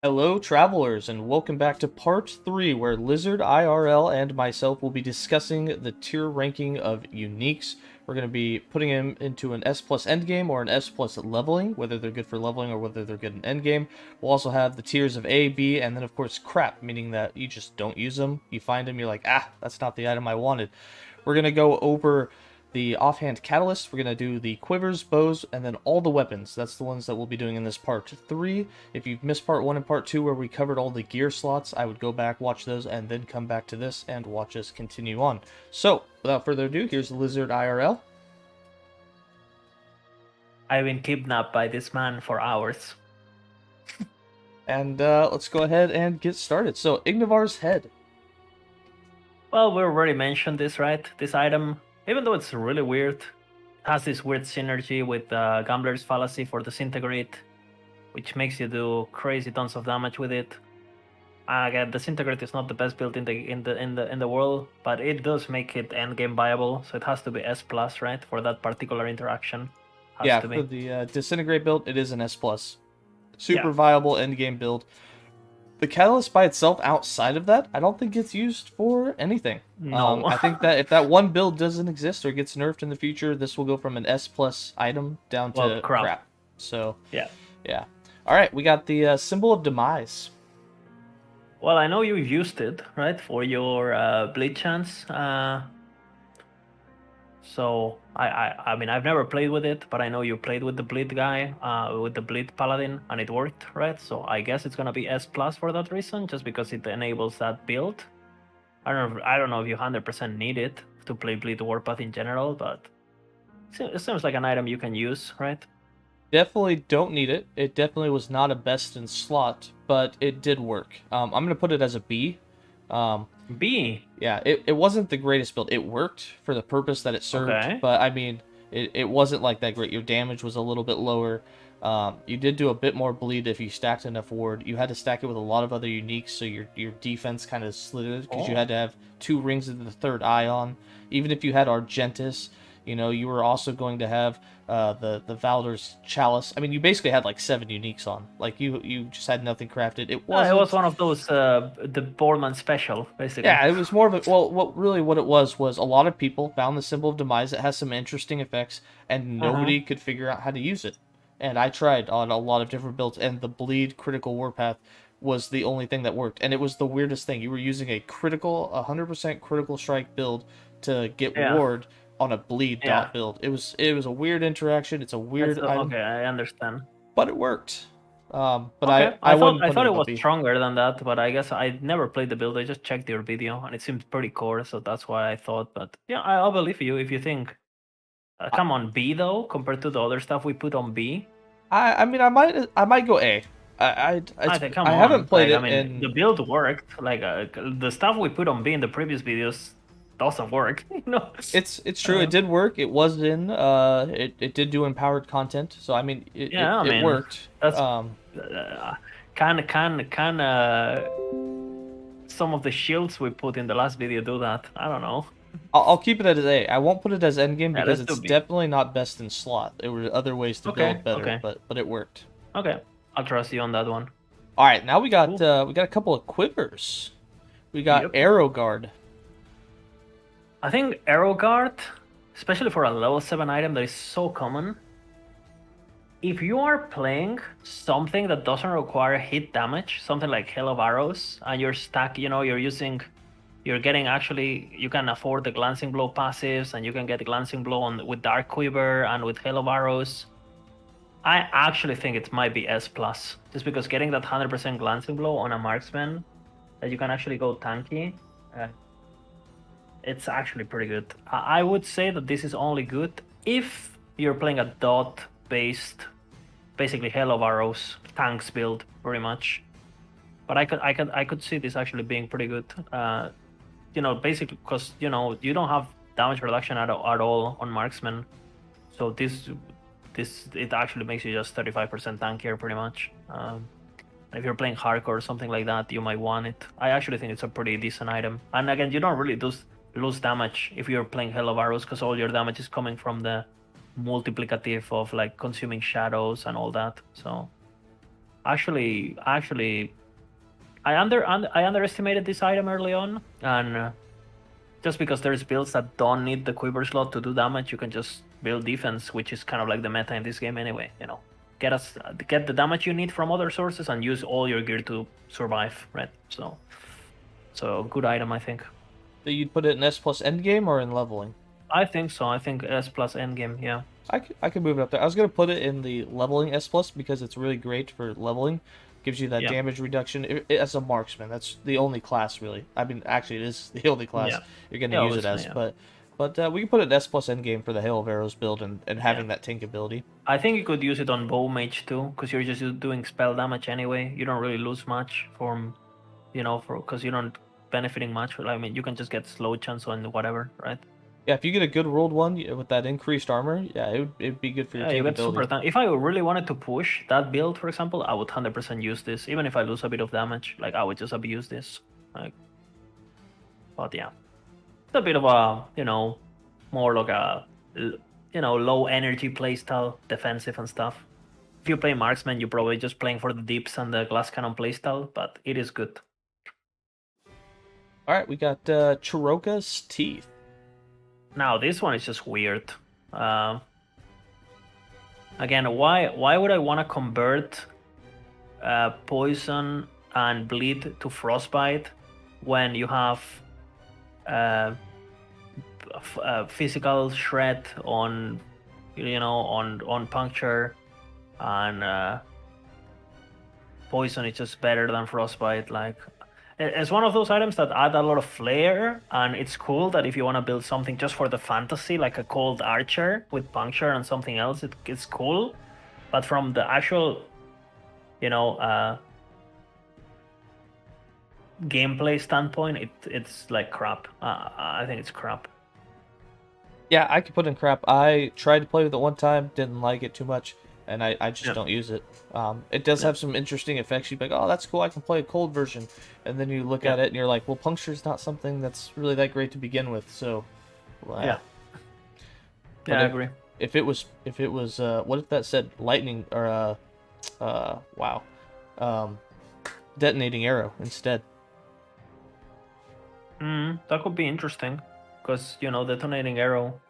Hello, travelers, and welcome back to part 3, where LizardIRL and myself will be discussing the tier ranking of uniques. We're going to be putting them into an S plus endgame or an S plus leveling, whether they're good for leveling or whether they're good in endgame. We'll also have the tiers of A, B, and then of course crap, meaning that you just don't use them. You find them, you're like, that's not the item I wanted. We're going to go over the Offhand Catalyst. We're going to do the Quivers, bows, and then all the weapons. That's the ones that we'll be doing in this part 3. If you've missed part 1 and part 2 where we covered all the gear slots, I would go back, watch those, and then come back to this and watch us continue on. So, without further ado, here's the Lizard IRL. I've been kidnapped by this man for hours. And let's go ahead and get started. So, Ignivar's Head. Well, we already mentioned this, right? This item, even though it's really weird, has this weird synergy with Gambler's Fallacy for Disintegrate, which makes you do crazy tons of damage with it. Again, Disintegrate is not the best build in the world, but it does make it endgame viable, so it has to be S+, right, for that particular interaction. Yeah, for the Disintegrate build, it is an S+. Super Yeah. viable endgame build. The Catalyst by itself, outside of that, I don't think it's used for anything. No. I think that if that one build doesn't exist or gets nerfed in the future, this will go from an S+ item down to crap. So, yeah. All right, we got the Symbol of Demise. Well, I know you used it, right, for your bleed chance. So I mean, I've never played with it, but I know you played with the bleed guy, with the bleed paladin, and it worked, right? So I guess it's gonna be S+ for that reason, just because it enables that build. I don't know if you 100% need it to play bleed warpath in general, but it seems like an item you can use, right? Definitely don't need it. It definitely was not a best in slot, but it did work. I'm gonna put it as a B. B. Yeah, it wasn't the greatest build. It worked for the purpose that it served, but I mean, it wasn't like that great. Your damage was a little bit lower. You did do a bit more bleed if you stacked enough ward. You had to stack it with a lot of other uniques, so your defense kind of slithered because you had to have 2 rings of the third eye on. Even if you had Argentis, you know, you were also going to have the Valdor's Chalice. I mean, you basically had like 7 uniques on. Like you just had nothing crafted. It was one of those the Boardman special, basically. Yeah, it was more of a what it was a lot of people found the Symbol of Demise. It has some interesting effects, and nobody could figure out how to use it. And I tried on a lot of different builds, and the bleed critical warpath was the only thing that worked. And it was the weirdest thing. You were using a 100% critical strike build to get ward on a bleed dot build. It was a weird interaction. It's a weird item. Okay, I understand. But it worked. But okay. I thought it was stronger than that, but I guess I never played the build. I just checked your video, and it seemed pretty core, so that's why I thought. But yeah, I'll believe you if you think. Come on, B though, compared to the other stuff we put on B. I mean, I might go A. I haven't played it. I mean, the build worked. Like the stuff we put on B in the previous videos doesn't work. You know. It's true. It did work. It was in. It did do empowered content. So I mean, it worked. That's kind of. Some of the shields we put in the last video do that. I don't know. I'll keep it as A. I won't put it as endgame because it's definitely not best in slot. There were other ways to build better, but it worked. Okay, I'll trust you on that one. All right, now we got a couple of quivers. We got Arrow Guard. I think Arrow Guard, especially for a level 7 item that is so common, if you are playing something that doesn't require hit damage, something like Hail of Arrows, and you're stuck, you know, you can afford the Glancing Blow passives, and you can get Glancing Blow with Dark Quiver and with Hail of Arrows, I actually think it might be S+, just because getting that 100% Glancing Blow on a marksman that you can actually go tanky, it's actually pretty good. I would say that this is only good if you're playing a dot-based, basically Hail of Arrows tanks build, very much. But I could see this actually being pretty good. You know, basically because you know you don't have damage reduction at all on marksman, so it actually makes you just 35% tankier pretty much. If you're playing hardcore or something like that, you might want it. I actually think it's a pretty decent item. And again, you don't really lose damage if you're playing Hail of Arrows, because all your damage is coming from the multiplicative of like consuming shadows and all that. So Actually, I underestimated this item early on, and just because there's builds that don't need the Quiver slot to do damage, you can just build defense, which is kind of like the meta in this game anyway. Get the damage you need from other sources and use all your gear to survive, right? So good item, I think. So you'd put it in S plus endgame or in leveling? I think so. I think S plus endgame, yeah. I could move it up there. I was gonna put it in the leveling S plus because it's really great for leveling. Gives you that damage reduction as a marksman. That's the only class really. I mean, actually, it is the only class you're gonna use it as. But we can put it in S plus endgame for the Hail of Arrows build and having that tank ability. I think you could use it on bow mage too, because you're just doing spell damage anyway. You don't really lose much from, because you're not benefiting much. I mean, you can just get slow chance on whatever, right? Yeah, if you get a good rolled one with that increased armor, yeah, it'd be good for your tank ability. If I really wanted to push that build, for example, I would 100% use this. Even if I lose a bit of damage, like I would just abuse this. But yeah, it's a bit of a more like a low energy playstyle, defensive and stuff. If you play marksman, you're probably just playing for the dips and the glass cannon playstyle, but it is good. All right, we got Chiroka's Teeth. Now this one is just weird. Again, why would I want to convert poison and bleed to frostbite when you have physical shred on on puncture, and poison is just better than frostbite? Like, it's one of those items that add a lot of flair, and it's cool that if you want to build something just for the fantasy, like a cold archer with puncture and something else, it's cool. But from the actual, gameplay standpoint, it's like crap. I think it's crap. Yeah, I could put in crap. I tried to play with it one time, didn't like it too much, and I just don't use it. It does have some interesting effects. You'd be like, oh, that's cool, I can play a cold version. And then you look at it and you're like, well, puncture's not something that's really that great to begin with, so... Yeah, I agree. If it was, what if that said lightning, or, detonating arrow instead? That could be interesting, because, detonating arrow...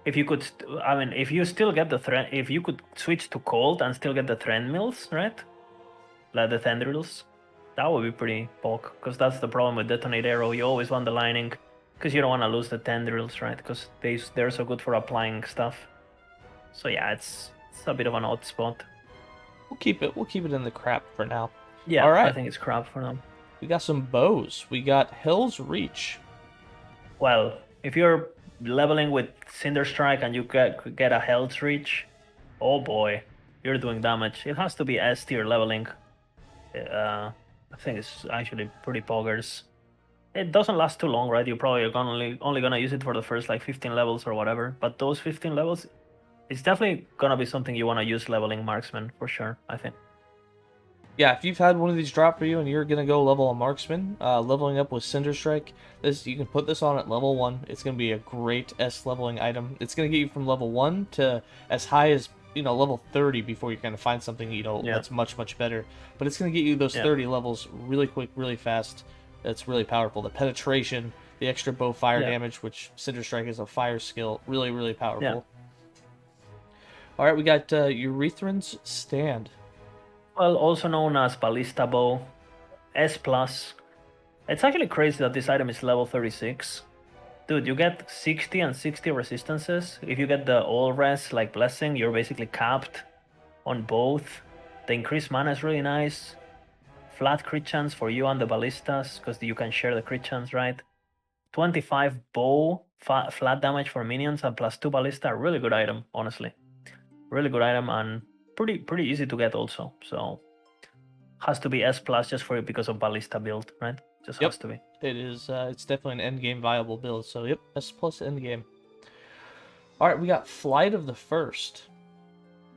If you could, if you still get the if you could switch to cold and still get the trend mills, right? Like the tendrils, that would be pretty bulk. Because that's the problem with detonate arrow. You always want the lining, because you don't want to lose the tendrils, right? Because they're so good for applying stuff. So yeah, it's a bit of an odd spot. We'll keep it in the crap for now. Yeah, all right. I think it's crap for now. We got some bows. We got Hell's Reach. Well, if you're leveling with Cinder Strike and you get a Hell's Reach, oh boy, you're doing damage. It has to be S tier leveling. I think it's actually pretty poggers. It doesn't last too long, right? You're probably only gonna use it for the first like 15 levels or whatever. But those 15 levels, it's definitely gonna be something you want to use leveling marksman for sure, I think. Yeah, if you've had one of these drop for you and you're gonna go level a marksman, leveling up with Cinder Strike, you can put this on at level 1. It's gonna be a great S leveling item. It's gonna get you from level 1 to as high as level 30 before you kind of find something that's much better. But it's gonna get you those 30 levels really quick, really fast. It's really powerful. The penetration, the extra bow fire damage, which Cinder Strike is a fire skill, really powerful. Yeah. All right, we got Urethran's Stand. Well, also known as Ballista Bow, S+. It's actually crazy that this item is level 36. Dude, you get 60 and 60 resistances. If you get the all res, like Blessing, you're basically capped on both. The increased mana is really nice. Flat crit chance for you and the Ballistas, because you can share the crit chance, right? 25 bow, flat damage for minions, and +2 Ballista. Really good item, honestly. Really good item, and pretty easy to get also. So has to be S+ just for it because of Ballista build, right? Just has to be. It is. It's definitely an endgame viable build. So yep, S+ endgame. All right, we got Flight of the First.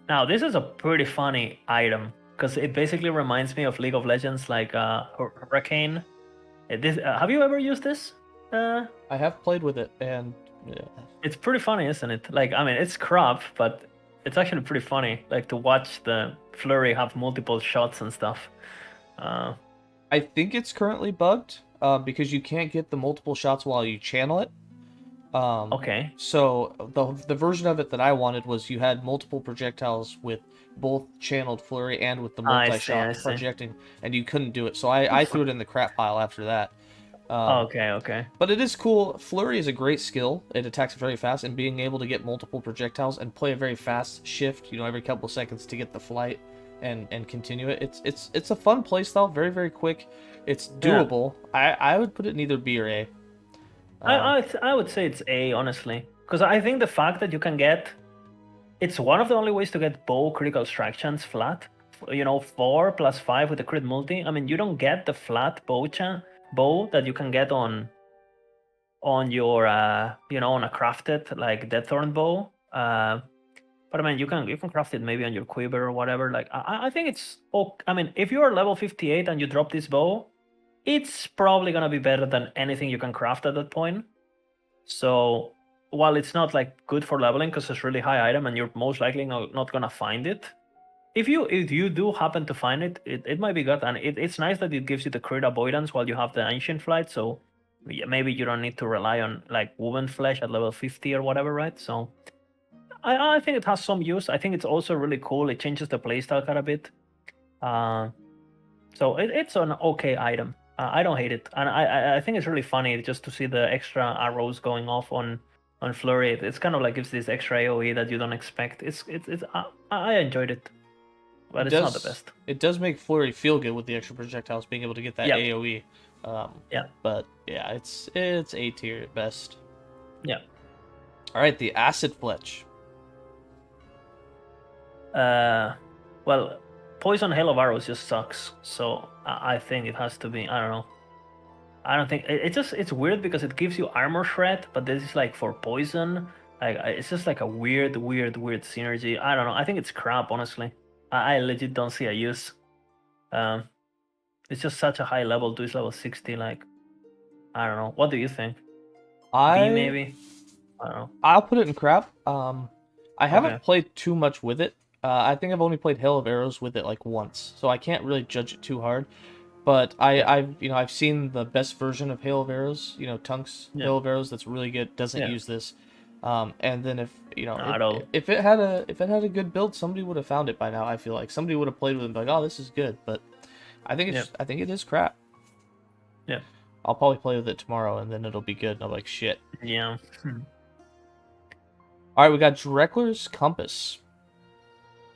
Now this is a pretty funny item because it basically reminds me of League of Legends, like Hurricane. Have you ever used this? I have played with it, and it's pretty funny, isn't it? Like, I mean, it's crap, but It's actually pretty funny, like to watch the flurry have multiple shots and stuff. I think it's currently bugged because you can't get the multiple shots while you channel it. Okay. So the version of it that I wanted was you had multiple projectiles with both channeled flurry and with the I multi-shot see. projecting, and you couldn't do it. So I threw it in the crap pile after that. Okay. But it is cool. Flurry is a great skill. It attacks very fast, and being able to get multiple projectiles and play a very fast shift, every couple seconds to get the flight and continue it. It's a fun playstyle. Very very quick. It's doable. Yeah. I would put it in either B or A. I would say it's A, honestly, because I think the fact that you can get, it's one of the only ways to get bow critical strike chance flat. 4 plus 5 with the crit multi. I mean, you don't get the flat bow that you can get on your on a crafted like Deaththorn bow. But I mean, you can craft it maybe on your quiver or whatever. Like I think it's okay. I mean, if you are level 58 and you drop this bow, it's probably gonna be better than anything you can craft at that point. So while it's not like good for leveling because it's really high item and you're most likely not gonna find it, if you do happen to find it, it might be good, and it's nice that it gives you the crit avoidance while you have the ancient flight. So maybe you don't need to rely on like woven flesh at level 50 or whatever, right? So I think it has some use. I think it's also really cool. It changes the playstyle quite a bit. So it's an okay item. I don't hate it, and I think it's really funny just to see the extra arrows going off on flurry. It's kind of like gives this extra AOE that you don't expect. I enjoyed it, but it's not the best. It does make flurry feel good with the extra projectiles being able to get that AOE. But yeah, it's A tier at best. Yeah. All right, the acid fletch. Well, poison hail of arrows just sucks. So I think it has to be. I don't know. I don't think it's weird because it gives you armor shred, but this is like for poison. Like it's just like a weird synergy. I don't know. I think it's crap, honestly. I legit don't see a use. It's just such a high level. It's level 60. Like I don't know. What do you think? B maybe. I don't know. I'll put it in crap. I haven't played too much with it. I think I've only played Hail of Arrows with it like once, so I can't really judge it too hard. But I've seen the best version of Hail of Arrows. Tunk's Hail of Arrows that's really good. Doesn't use this. And then if it had a good build, somebody would have found it by now. I feel like somebody would have played with it and be like, oh, this is good. But I think it is crap. Yeah. I'll probably play with it tomorrow, and then it'll be good. And I'm like, shit. Yeah. All right, we got Dreckler's Compass.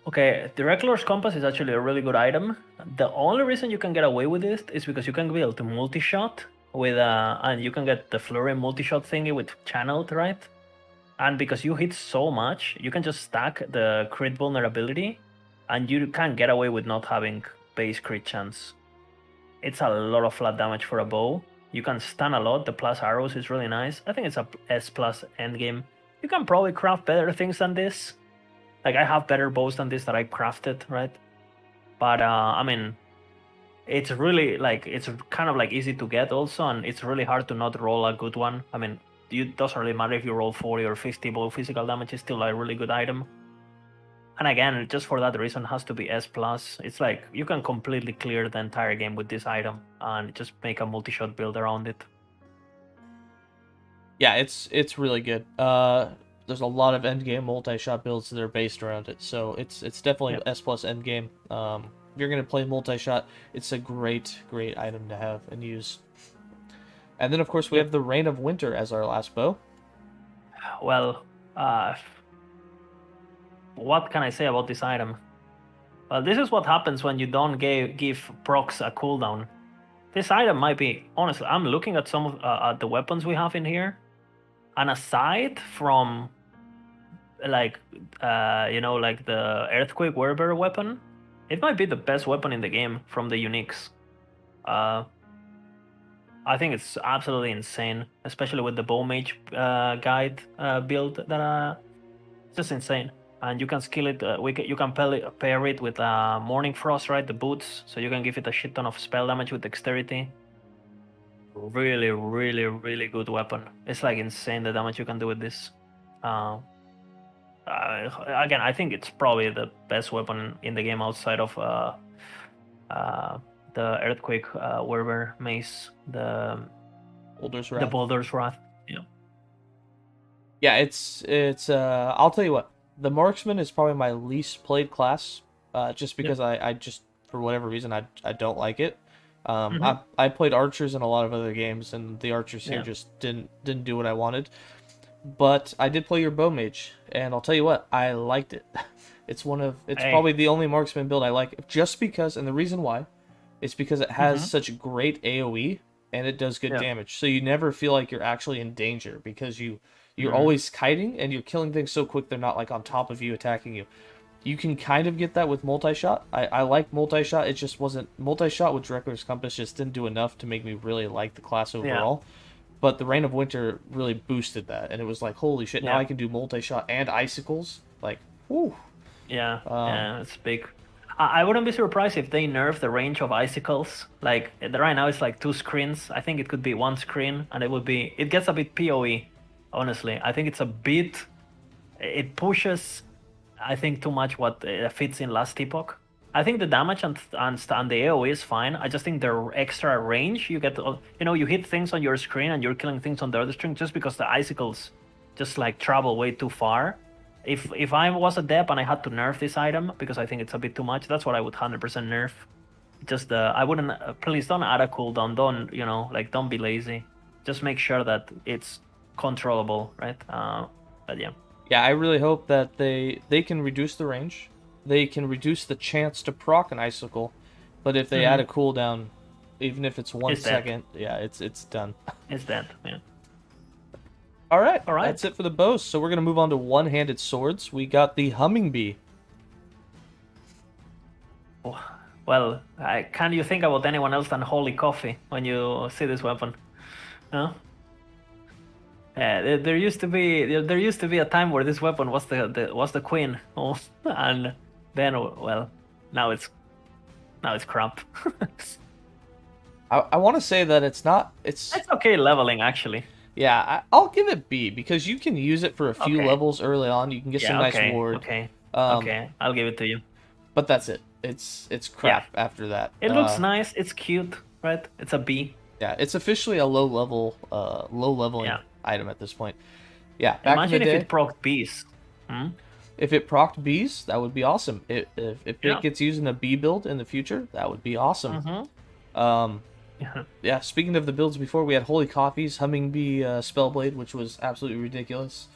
Okay, the Dreckler's Compass is actually a really good item. The only reason you can get away with it is because you can be able to multi-shot with and you can get the flurry multi-shot thingy with channeled, right? And because you hit so much, you can just stack the crit vulnerability, and you can get away with not having base crit chance. It's a lot of flat damage for a bow. You can stun a lot. The plus arrows is really nice. I think it's a S plus endgame. You can probably craft better things than this. Like, I have better bows than this that I crafted, right? But, I mean, it's really, like, it's kind of, like, easy to get also, and it's really hard to not roll a good one. I mean, it doesn't really matter if you roll 40 or 50 bow physical damage, it's still a really good item. And again, just for that reason, it has to be S+. It's like, you can completely clear the entire game with this item, and just make a multi-shot build around it. Yeah, it's really good. There's a lot of endgame multi-shot builds that are based around it, so it's definitely S plus endgame. If you're gonna play multi-shot, it's a great item to have and use. And then of course we have the Reign of Winter as our last bow. Well, what can I say about this item? Well, this is what happens when you don't give procs a cooldown. This item might be, honestly, I'm looking at some of the weapons we have in here, and aside from like like the Earthquake Werebear weapon, it might be the best weapon in the game from the uniques. I think it's absolutely insane, especially with the Bow Mage guide build that it's just insane. And you can skill it. You can pair it with Morning Frost, right? The boots, so you can give it a shit ton of spell damage with dexterity. Really good weapon. It's like insane the damage you can do with this. again, I think it's probably the best weapon in the game outside of the Earthquake Werber Mace, the Boulder's the Wrath. Boulder's Wrath. Yeah. Yeah, it's I'll tell you what, the Marksman is probably my least played class, just because I just, for whatever reason, I don't like it. I played archers in a lot of other games, and the archers here just didn't do what I wanted. But I did play your bow mage, and I'll tell you what, I liked it. It's probably the only marksman build I like, just because, and the reason why, is because it has such great AoE and it does good damage. So you never feel like you're actually in danger, because you're always kiting and you're killing things so quick they're not like on top of you attacking you. You can kind of get that with multi-shot. I like multi-shot. It just wasn't multi-shot with Director's Compass, just didn't do enough to make me really like the class overall. But the Reign of Winter really boosted that, and it was like, holy shit, now I can do multi-shot and icicles. Like, whoo. Yeah, it's big. I wouldn't be surprised if they nerf the range of icicles. Like, right now it's like 2 screens. I think it could be 1 screen, and it gets a bit PoE, honestly. I think it pushes, I think, too much what fits in Last Epoch. I think the damage and the AoE is fine. I just think the extra range you get, you hit things on your screen and you're killing things on the other screen just because the icicles just like travel way too far. If I was a dep and I had to nerf this item because I think it's a bit too much, that's what I would 100% nerf. Just I wouldn't. Please don't add a cooldown. Don't be lazy. Just make sure that it's controllable, right? But yeah. Yeah, I really hope that they can reduce the range. They can reduce the chance to proc an icicle, but if they add a cooldown, even if it's 1 second, it's done. It's dead. Yeah. All right, that's it for the bows. So we're gonna move on to one-handed swords. We got the Humming Bee. Well, can you think about anyone else than Holy Coffee when you see this weapon? No. There used to be a time where this weapon was the queen, and then now it's crap. I want to say that it's okay leveling actually. Yeah, I'll give it B, because you can use it for a few levels early on. You can get some nice ward. Okay, I'll give it to you. But that's it. It's crap after that. It looks nice. It's cute, right? It's a B. Yeah, it's officially a low leveling item at this point. Yeah, back imagine in the day, if it procced bees. If it procced bees, that would be awesome. If it gets used in a bee build in the future, that would be awesome. Yeah, speaking of the builds before, we had Holy Coffee's Humming Bee Spellblade, which was absolutely ridiculous.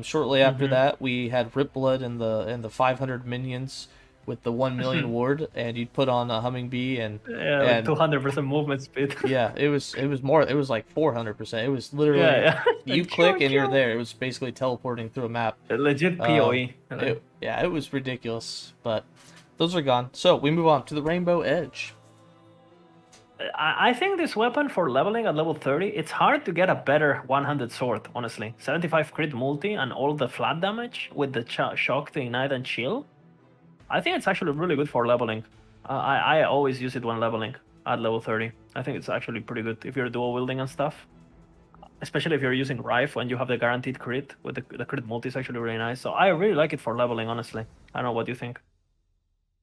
Shortly after that, we had Rip Blood and the 500 minions with the 1 million ward, and you'd put on a Humming Bee and 200% movement speed. Yeah, it was more. It was like 400%. It was literally you click and you're there. It was basically teleporting through a map. Legit PoE. It was ridiculous, but those are gone. So we move on to the Rainbow Edge. I think this weapon for leveling at level 30, it's hard to get a better one-handed sword, honestly. 75 crit multi and all the flat damage with the shock to ignite and chill. I think it's actually really good for leveling. I always use it when leveling at level 30. I think it's actually pretty good if you're dual wielding and stuff. Especially if you're using Rife when you have the guaranteed crit. With the crit multi is actually really nice. So I really like it for leveling, honestly. I don't know what you think.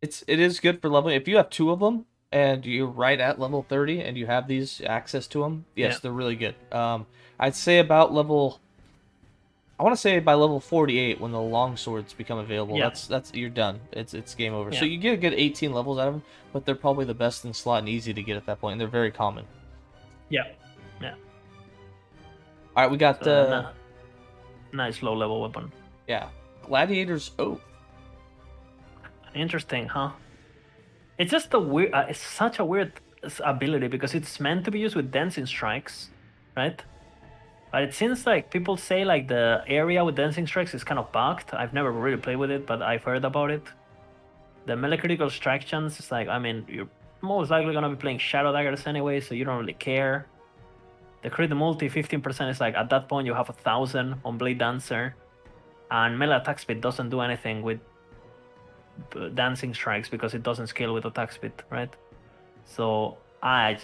It is good for leveling. If you have 2 of them, and you're right at level 30 and you have these access to them, yes, they're really good. I'd say about I want to say by level 48 when the long swords become available. That's you're done. It's game over. So you get a good 18 levels out of them, but they're probably the best in slot and easy to get at that point, and they're very common. Yeah. All right, we got nice low level weapon. Yeah, Gladiator's Oath. Interesting, huh? It's just it's such a weird ability because it's meant to be used with dancing strikes, right? But it seems like people say like the area with dancing strikes is kind of bugged. I've never really played with it, but I've heard about it. The melee critical strike chance is like, I mean, you're most likely gonna be playing Shadow Daggers anyway, so you don't really care. The crit multi 15% is like at that point you have 1,000 on Blade Dancer, and melee attack speed doesn't do anything with dancing strikes because it doesn't scale with attack speed, right? So I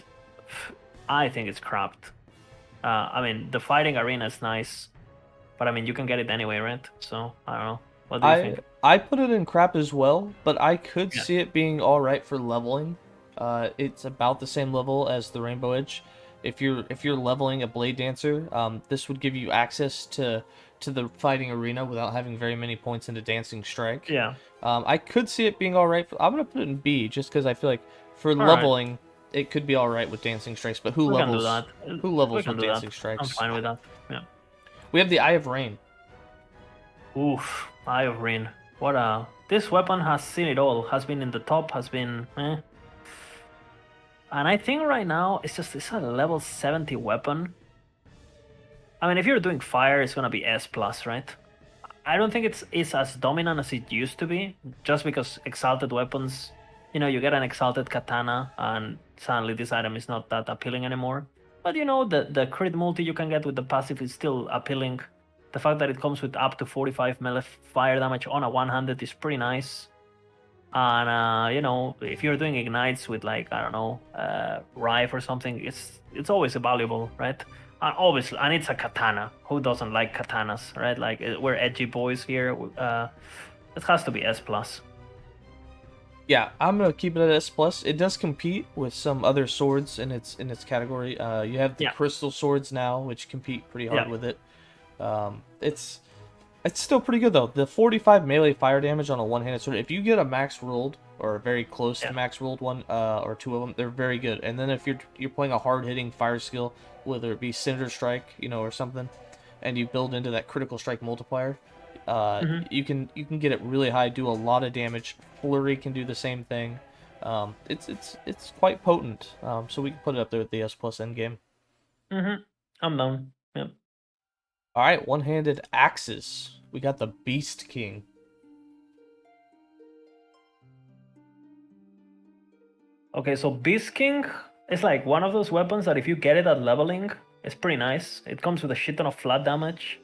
think it's crapped. I mean, the fighting arena is nice, but I mean, you can get it anyway, right? So I don't know. What do you think? I put it in crap as well, but I could Yeah. see it being all right for leveling. It's about the same level as the Rainbow Edge. If you're leveling a Blade Dancer, this would give you access to the fighting arena without having very many points into Dancing Strike. Yeah. I could see it being all right. I'm gonna put it in B just because I feel like for All right. leveling, it could be all right with Dancing Strikes. But who We can do levels? that. Who We levels can with do that. Dancing I'm Strikes? fine with that. Yeah. We have the Eye of Rain. Oof. Eye of Rain. What a. This weapon has seen it all. Has been in the top. Has been. And I think right now it's a level 70 weapon. I mean, if you're doing fire, it's gonna be S plus, right? I don't think it's as dominant as it used to be, just because exalted weapons, you get an exalted katana, and suddenly this item is not that appealing anymore. But the crit multi you can get with the passive is still appealing. The fact that it comes with up to 45 melee fire damage on a one-handed is pretty nice. And if you're doing ignites with, like, I don't know, Rife or something, it's always valuable, right? And obviously, and it's a katana. Who doesn't like katanas, right? Like, we're edgy boys here. It has to be S plus. Yeah, I'm gonna keep it at S plus. It does compete with some other swords in its category. You have the Yeah. crystal swords now, which compete pretty hard Yeah. with it. It's still pretty good though. The 45 melee fire damage on a one-handed sword. If you get a max ruled or a very close to max ruled one, or two of them, they're very good. And then if you're playing a hard-hitting fire skill, whether it be Cinder Strike, or something, and you build into that critical strike multiplier, you can get it really high, do a lot of damage. Flurry can do the same thing. It's quite potent. So we can put it up there with the S plus endgame. I'm down. Yeah. All right, one-handed axes. We got the Beast King. Okay, so Beast King is like one of those weapons that if you get it at leveling, it's pretty nice. It comes with a shit ton of flat damage.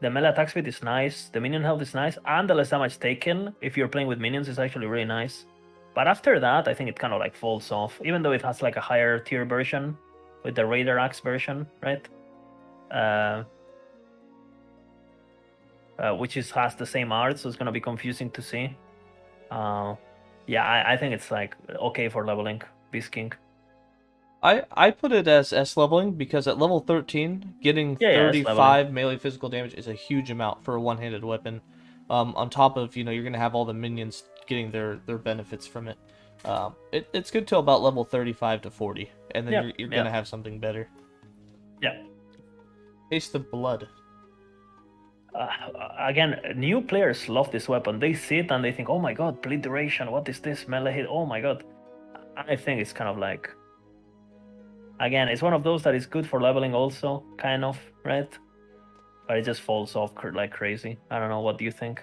The melee attack speed is nice, the minion health is nice, and the less damage taken if you're playing with minions is actually really nice. But after that, I think it kind of like falls off, even though it has like a higher tier version with the Raider Axe version, right? Which has the same art, so it's gonna be confusing to see. Yeah, I think it's like okay for leveling Beast King. I put it as S leveling because at level 13, getting Yeah, it's 35 melee physical damage is a huge amount for a one-handed weapon. On top of, you're going to have all the minions getting their benefits from it. It's good till about level 35 to 40, and then you're going to have something better. Yeah. Taste of Blood. Again, new players love this weapon. They see it and they think, oh my god, bleed duration, what is this? Melee hit, oh my god. I think it's kind of like... Again, it's one of those that is good for leveling also, kind of, right? But it just falls off like crazy. I don't know, what do you think?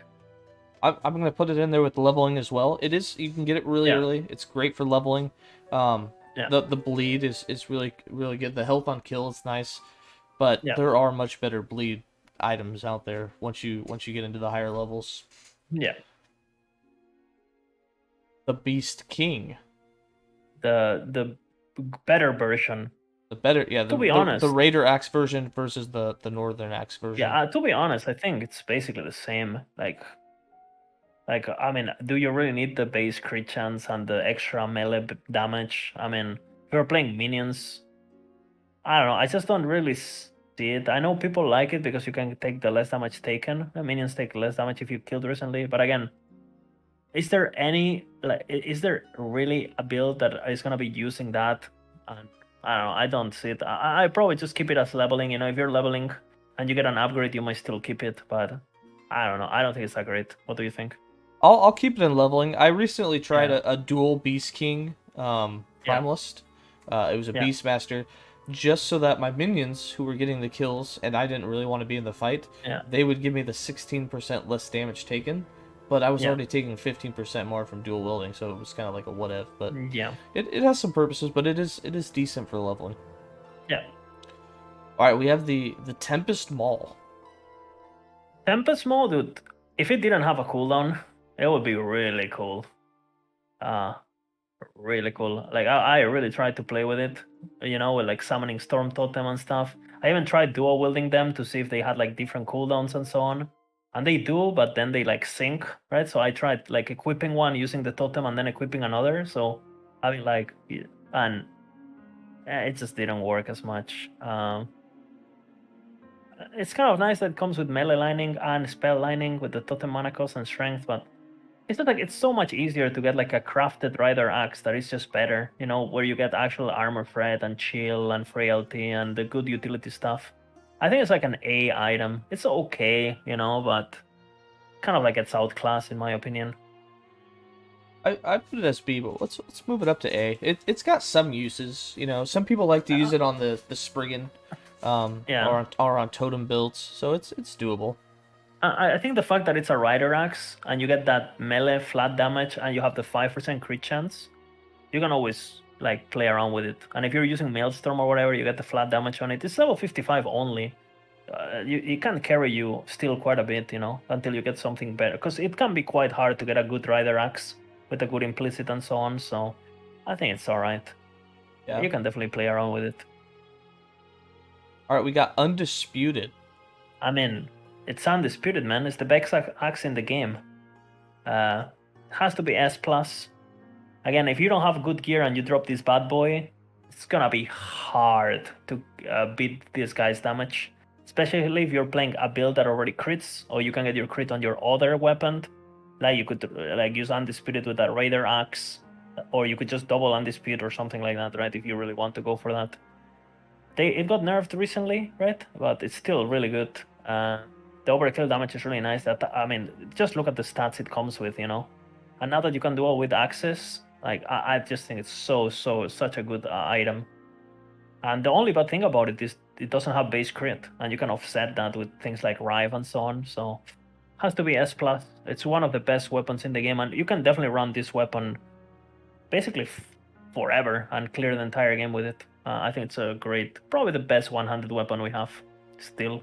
I'm going to put it in there with leveling as well. It is, you can get it really early. It's great for leveling. The bleed is really, really good. The health on kill is nice. But there are much better bleed items out there once you get into the higher levels. Yeah. The Beast King. The better version. The better, yeah. To be honest, the Raider Axe version versus the Northern Axe version. Yeah, to be honest, I think it's basically the same. Like, I mean, do you really need the base crit chance and the extra melee damage? I mean, if you're playing minions, I don't know. I just don't really see it. I know people like it because you can take the less damage taken. The minions take less damage if you killed recently. But again, is there really a build that is gonna be using that? And I don't know. I don't see it. I probably just keep it as leveling. If you're leveling and you get an upgrade, you might still keep it. But I don't know. I don't think it's that great. What do you think? I'll keep it in leveling. I recently tried a dual Beast King Primalist. It was a Beastmaster, just so that my minions who were getting the kills and I didn't really want to be in the fight, they would give me the 16% less damage taken. But I was already taking 15% more from dual wielding, so it was kind of like a what if. But it has some purposes, but it is decent for leveling. Yeah. All right, we have the Tempest Maul. Tempest Maul, dude. If it didn't have a cooldown, it would be really cool. Really cool. Like I really tried to play with it, with like summoning Storm Totem and stuff. I even tried dual wielding them to see if they had like different cooldowns and so on. And they do, but then they like sync, right? So I tried like equipping one using the totem and then equipping another. So having like, and it just didn't work as much. It's kind of nice that it comes with melee lining and spell lining with the totem mana cost and strength, but it's not like it's so much easier to get like a crafted rider axe that is just better, where you get actual armor fret and chill and frailty and the good utility stuff. I think it's like an A item. It's okay, but kind of like it's outclassed in my opinion. I put it as B, but let's move it up to A. It's got some uses, Some people like to use it on the Spriggan, Yeah. or on totem builds, so it's doable. I think the fact that it's a rider axe and you get that melee flat damage and you have the 5% crit chance, you can always like play around with it. And if you're using Maelstrom or whatever, you get the flat damage on it. It's level 55 only. It can carry you still quite a bit, until you get something better. Because it can be quite hard to get a good rider axe with a good implicit and so on. So I think it's alright. Yeah. You can definitely play around with it. Alright, we got Undisputed. I mean, it's undisputed, man. It's the best axe in the game. Has to be S+. Again, if you don't have good gear and you drop this bad boy, it's gonna be hard to beat this guy's damage. Especially if you're playing a build that already crits, or you can get your crit on your other weapon. Like you could like use Undisputed with that Raider Axe, or you could just double Undisputed or something like that, right? If you really want to go for that. It got nerfed recently, right? But it's still really good. The overkill damage is really nice. Just look at the stats it comes with, And now that you can do it with access, like I just think it's such a good item. And the only bad thing about it is it doesn't have base crit, and you can offset that with things like Rive and so on. So has to be S+. It's one of the best weapons in the game, and you can definitely run this weapon basically forever and clear the entire game with it. I think it's a great, probably the best one-handed weapon we have still.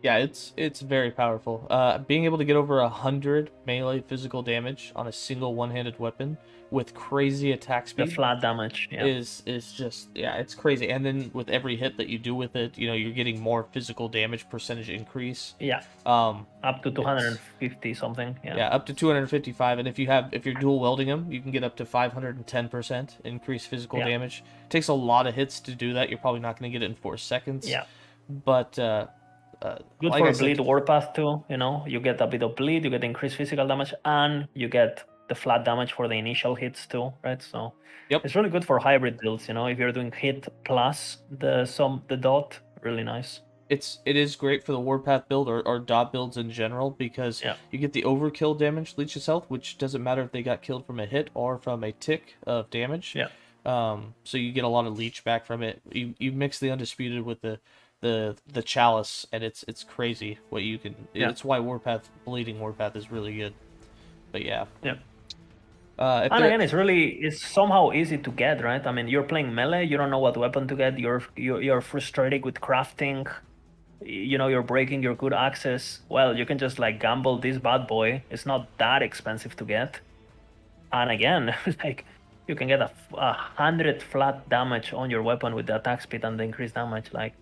Yeah, it's very powerful. Being able to get over 100 melee physical damage on a single one-handed weapon with crazy attack speed, the flat damage, is just, it's crazy. And then with every hit that you do with it, you're getting more physical damage percentage increase. Yeah. Up to 250 something. Yeah, up to 255. And if you're dual welding them, you can get up to 510% increased physical damage. It takes a lot of hits to do that. You're probably not going to get it in 4 seconds. Yeah. But good like for bleed warpath too. You get a bit of bleed, you get increased physical damage, and you get the flat damage for the initial hits too, right? So it's really good for hybrid builds. If you're doing hit plus the dot, really nice. It is great for the warpath build or dot builds in general, because you get the overkill damage leeches health, which doesn't matter if they got killed from a hit or from a tick of damage. Yeah. So you get a lot of leech back from it. You mix the Undisputed with the chalice, and it's crazy what you can. It's why bleeding warpath is really good. But yeah. And again, it's somehow easy to get, right? I mean, you're playing melee, you don't know what weapon to get. You're frustrated with crafting. You're breaking your good axes. Well, you can just like gamble this bad boy. It's not that expensive to get. And again, like you can get 100 flat damage on your weapon with the attack speed and the increased damage. Like,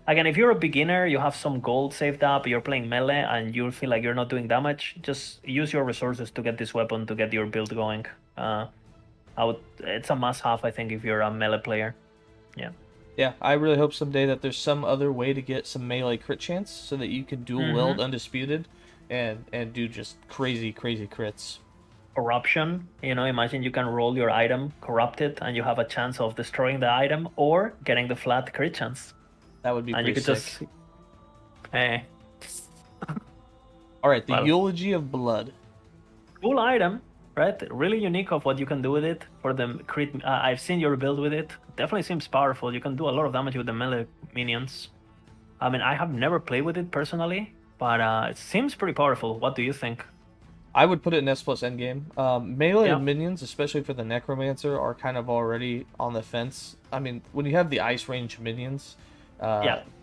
again, if you're a beginner, you have some gold saved up, you're playing melee, and you feel like you're not doing damage, just use your resources to get this weapon to get your build going. It's a must-have, I think, if you're a melee player. Yeah. Yeah, I really hope someday that there's some other way to get some melee crit chance so that you can dual weld Undisputed and do just crazy crits. Corruption, imagine you can roll your item, corrupt it, and you have a chance of destroying the item or getting the flat crit chance. That would be pretty sick. Hey. Alright, the Eulogy of Blood. Cool item, right? Really unique of what you can do with it for the crit. I've seen your build with it. Definitely seems powerful. You can do a lot of damage with the melee minions. I mean, I have never played with it personally, but it seems pretty powerful. What do you think? I would put it in S+ endgame. Melee minions, especially for the Necromancer, are kind of already on the fence. I mean, when you have the ice range minions,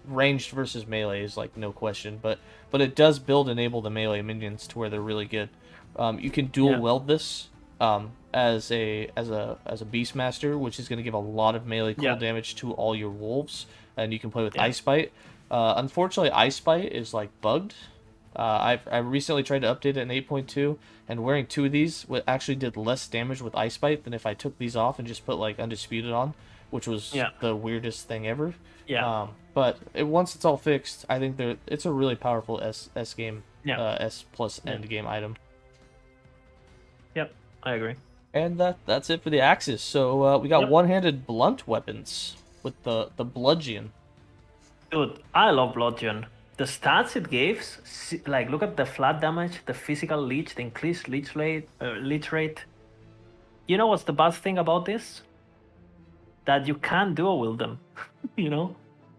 ranged versus melee is like no question, but it does enable the melee minions to where they're really good. You can dual weld this as a Beastmaster, which is going to give a lot of melee cold damage to all your wolves, and you can play with Ice Bite. Unfortunately, Ice Bite is like bugged, I recently tried to update it in 8.2, and wearing 2 of these actually did less damage with Ice Bite than if I took these off and just put like Undisputed on, which was Yeah. the weirdest thing ever. Yeah. But once it's all fixed, I think it's a really powerful S game, Yeah. S plus end game item. Yep, I agree. And that's it for the axes. So we got Yep. one-handed blunt weapons with the bludgeon. Dude, I love Bludgeon. The stats it gives, like look at the flat damage, the physical leech, the increased leech rate. You know what's the best thing about this? That you can't dual wield them. You know?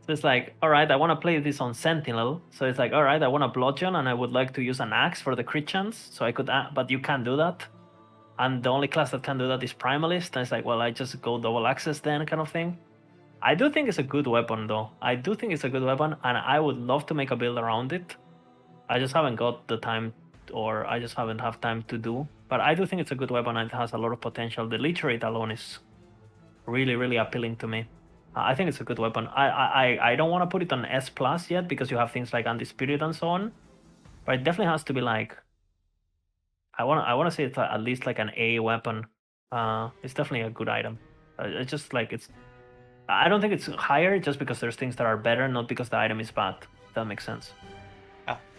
So it's like, alright, I want to play this on Sentinel. So it's like, alright, I want a Bludgeon and I would like to use an axe for the crit chance. So I could, but you can't do that. And the only class that can do that is Primalist. And it's like, well, I just go double axes then, kind of thing. I do think it's a good weapon, though. I do think it's a good weapon, and I would love to make a build around it. I just haven't got the time, or I just haven't have time to do. But I do think it's a good weapon, and it has a lot of potential. The leech rate alone is really, really appealing to me. I think it's a good weapon. I don't want to put it on S plus yet because you have things like Undisputed and so on. But it definitely has to be like, I want to say it's at least like an A weapon. It's definitely a good item. It's just like I don't think it's higher just because there's things that are better, not because the item is bad. If that makes sense.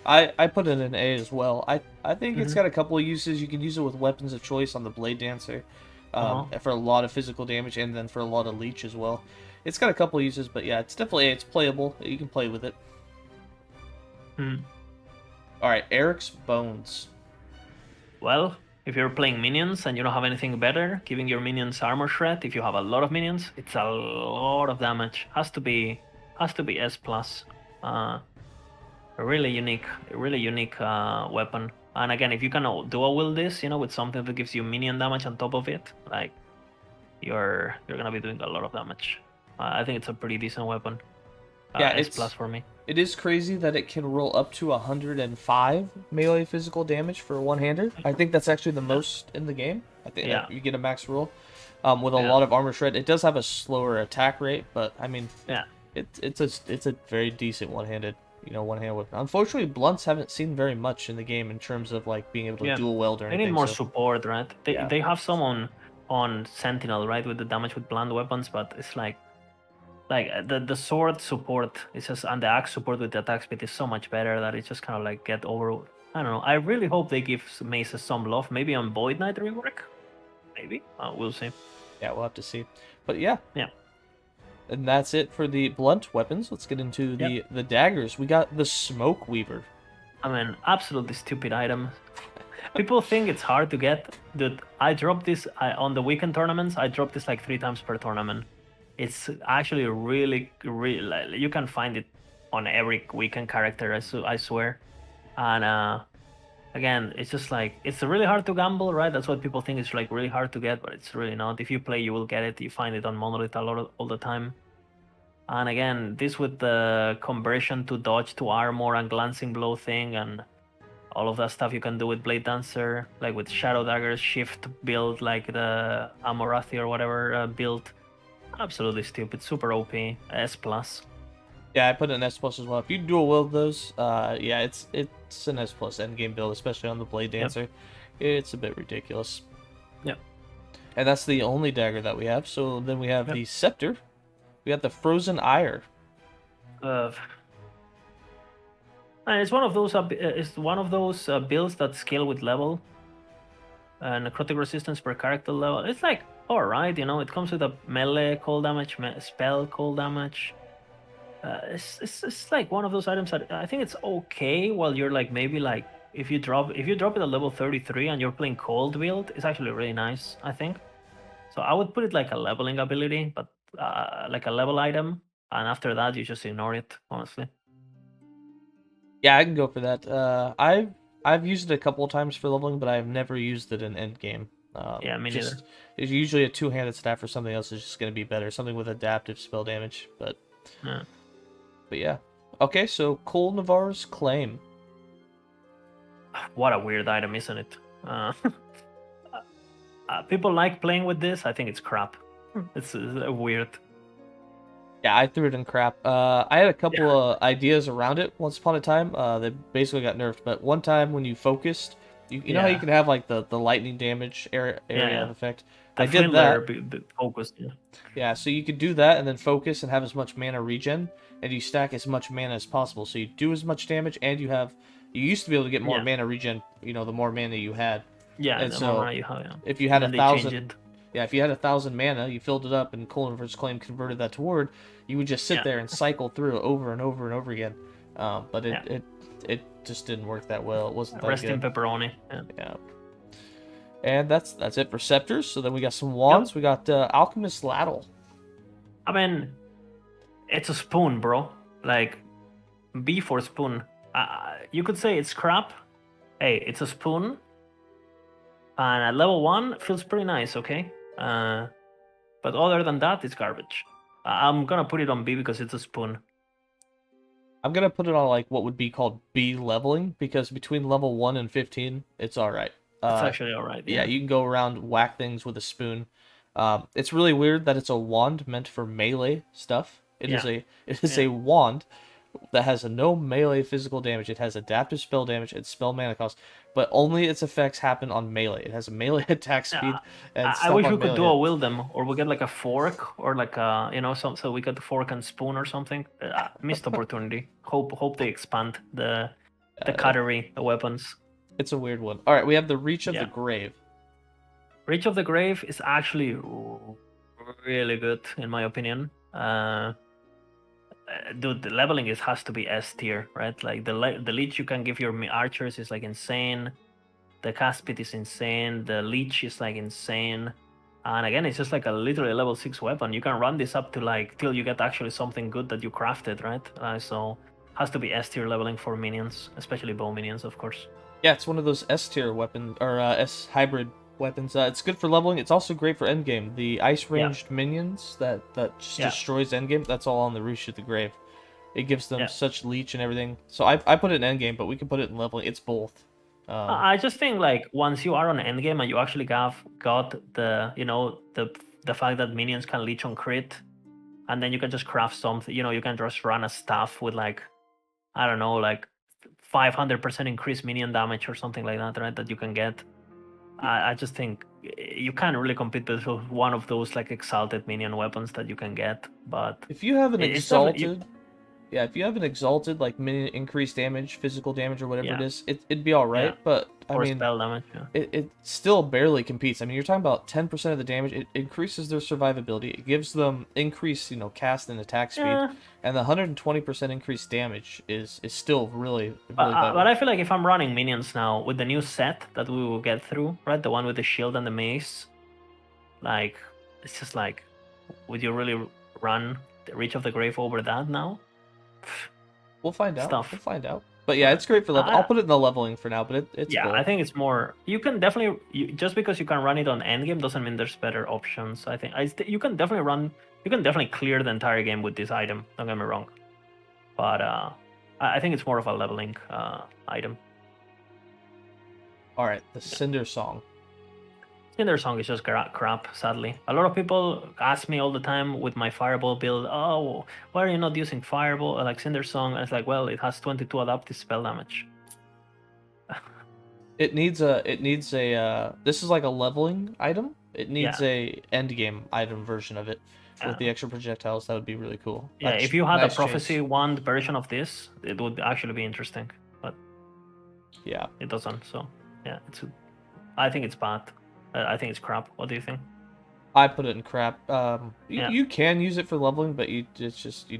I put it in A as well. I think it's got a couple of uses. You can use it with weapons of choice on the Blade Dancer for a lot of physical damage, and then for a lot of leech as well. It's got a couple of uses, but yeah, it's definitely it's playable. You can play with it. All right, Eric's Bones. Well, if you're playing minions and you don't have anything better, giving your minions armor shred. If you have a lot of minions, it's a lot of damage. Has to be S plus. A really unique weapon. And again, if you can dual wield this, with something that gives you minion damage on top of it, like you're gonna be doing a lot of damage. I think it's a pretty decent weapon. Yeah, S plus for me. It is crazy that it can roll up to 105 melee physical damage for a one-hander. I think that's actually the most in the game. I think you get a max roll with a lot of armor shred. It does have a slower attack rate, but I mean, it's a very decent one-handed one-hand weapon. Unfortunately, blunts haven't seen very much in the game in terms of like being able to dual wield or anything. They need more support, right? They have some on Sentinel, right, with the damage with blunt weapons, but it's like the sword support is just, and the axe support with the attack speed is so much better that it's just kind of like get over. I don't know. I really hope they give maces some love. Maybe on Void Knight rework. Maybe we'll see. Yeah, we'll have to see. But yeah. And that's it for the blunt weapons. Let's get into the daggers. We got the Smoke Weaver. I mean, absolutely stupid item. People think it's hard to get. Dude, I dropped this on the weekend tournaments. I dropped this like 3 times per tournament. It's actually really, really, you can find it on every weekend character, I swear. And again, it's just like, it's really hard to gamble, right? That's what people think is like really hard to get, but it's really not. If you play, you will get it. You find it on Monolith all the time. And again, this with the conversion to dodge to armor and glancing blow thing and all of that stuff you can do with Blade Dancer, like with Shadow Daggers, shift build, like the Amorathi or whatever build. Absolutely stupid, super OP, S plus. Yeah, I put an S plus as well. If you dual wield those, it's an S plus endgame build, especially on the Blade Dancer. It's a bit ridiculous. Yep. And that's the only dagger that we have. So then we have the Scepter. We got the Frozen Ire. And it's one of those. Builds that scale with level. Necrotic resistance per character level. It's like, alright, it comes with a melee cold damage, spell cold damage. It's like one of those items that I think it's okay while you're like maybe like if you drop it at level 33 and you're playing cold build, it's actually really nice, I think. So I would put it like a leveling ability, but like a level item, and after that you just ignore it, honestly. Yeah, I can go for that. I've used it a couple of times for leveling, but I've never used it in endgame. Me neither. It's usually a two-handed staff or something else is just going to be better. Something with adaptive spell damage, but yeah. Okay, so Cole Navarre's Claim. What a weird item, isn't it? People like playing with this. I think it's crap. It's weird. Yeah, I threw it in crap. I had a couple of ideas around it once upon a time. They basically got nerfed, but one time when you focused, you know how you Yeah, can have like the lightning damage area yeah. of effect. The I did that. Flindler focused. Yeah. Yeah, so you could do that and then focus and have as much mana regen, and you stack as much mana as possible. So you do as much damage, and you used to be able to get more Yeah, mana regen, the more mana you had. yeah. And The more so mana you have, yeah. if you And had a then they change thousand, it. yeah, if you had 1,000 mana, you filled it up, and Colin Claim converted that to word, you would just sit Yeah, there and cycle through it over and over and over again. But yeah. it just didn't work that well. It wasn't that Rest in good. pepperoni. Yeah. Yeah. And that's it for Sceptres. So then we got some Yep. wands. We got Alchemist Ladle. I mean, it's a spoon, bro. Like, B for spoon. You could say it's crap. Hey, it's a spoon. And at level 1, feels pretty nice, okay? But other than that, it's garbage. I'm gonna put it on B because it's a spoon. I'm gonna put it on like what would be called B leveling because between level 1 and 15, it's all right. It's actually alright. Yeah, you can go around whack things with a spoon. It's really weird that it's a wand meant for melee stuff. It is Yeah. a wand that has no melee physical damage. It has adaptive spell damage and spell mana cost, but only its effects happen on melee. It has a melee attack speed and I stuff wish on we could melee dual hit. wield them, or we get like a fork, or like so we got the fork and spoon or something. Missed opportunity. Hope they expand the cutlery, the weapons. It's a weird one. All right, we have the Reach of the Yeah. Grave. Reach of the Grave is actually really good in my opinion. Dude, the leveling has to be S tier, right? Like the leech you can give your archers is like insane. The cast speed is insane. The leech is like insane. And again, it's just like a literally level 6 weapon. You can run this up to like till you get actually something good that you crafted, right? So has to be S tier leveling for minions, especially bow minions, of course. Yeah, it's one of those S tier weapon or S hybrid weapons. It's good for leveling. It's also great for endgame. The ice ranged minions that just destroys endgame. That's all on the Reach of the Grave. It gives them such leech and everything. So I put it in endgame, but we can put it in leveling. It's both. I just think like once you are on endgame and you actually got the the fact that minions can leech on crit, and then you can just craft something. You can just run a staff with like, I don't know, like 500% increased minion damage or something like that, right? That you can get. I just think you can't really compete with one of those like exalted minion weapons that you can get. But if you have an it's exalted, yeah, if you have an exalted like minion increased damage, physical damage or whatever it is, it'd be all right. But I mean, spell damage. it still barely competes. I mean, you're talking about 10% of the damage. It increases their survivability. It gives them increased, cast and attack speed, and the 120% increased damage is still really better. But I feel like if I'm running minions now with the new set that we will get through, right, the one with the shield and the mace, like it's just like, would you really run the Reach of the Grave over that now? We'll find out. Stuff. We'll find out. But yeah, it's great for level. I'll put it in the leveling for now, but it's yeah, cool. I think it's more. You can definitely just because you can run it on endgame doesn't mean there's better options. I think you can definitely clear the entire game with this item. Don't get me wrong, but I think it's more of a leveling item. All right, the Cinder Song. Cinder Song is just crap, sadly. A lot of people ask me all the time with my Fireball build, oh, why are you not using Fireball like Cinder Song? And it's like, well, it has 22 adaptive spell damage. It needs a this is like a leveling item. It needs a end game item version of it with the extra projectiles. That would be really cool. Yeah, if you had a Prophecy Wand version of this, it would actually be interesting. But yeah, it doesn't. So yeah, I think it's bad. I think it's crap. What do you think? I put it in crap. You can use it for leveling, but you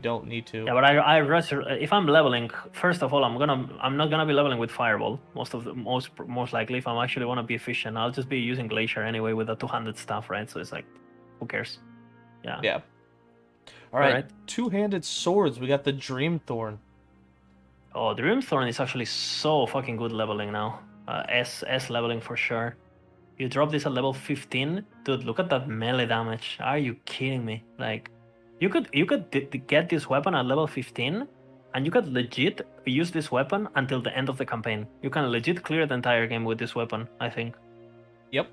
don't need to. Yeah, but if I'm leveling, first of all, I'm not gonna be leveling with Fireball. Most likely, if I'm actually want to be efficient, I'll just be using Glacier anyway with the 200 stuff, right? So it's like, who cares? Yeah. Yeah. All right. Two-handed swords. We got the Dreamthorn. Oh, Dreamthorn is actually so fucking good leveling now. S leveling for sure. You drop this at level 15, dude. Look at that melee damage. Are you kidding me? Like, you could get this weapon at level 15, and you could legit use this weapon until the end of the campaign. You can legit clear the entire game with this weapon, I think. Yep.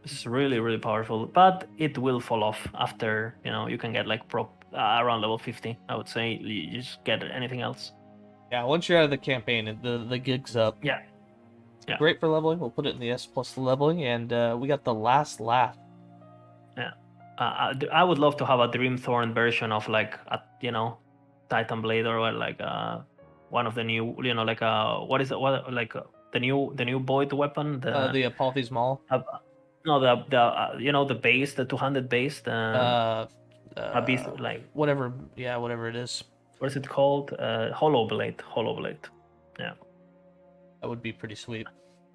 This is really, really powerful, but it will fall off after, you can get like around level 50, I would say. You just get anything else. Yeah, once you're out of the campaign, the gig's up. Yeah. Yeah. Great for leveling. We'll put it in the S plus leveling, and we got the Last Laugh. Yeah. I would love to have a Dreamthorn version of like a, Titan Blade or like one of the new, like what is it? What like the new Void weapon? The Apothes Maul. No, the base, the 200 base, a beast like whatever. Yeah, whatever it is. What is it called? Hollow Blade. Yeah. That would be pretty sweet.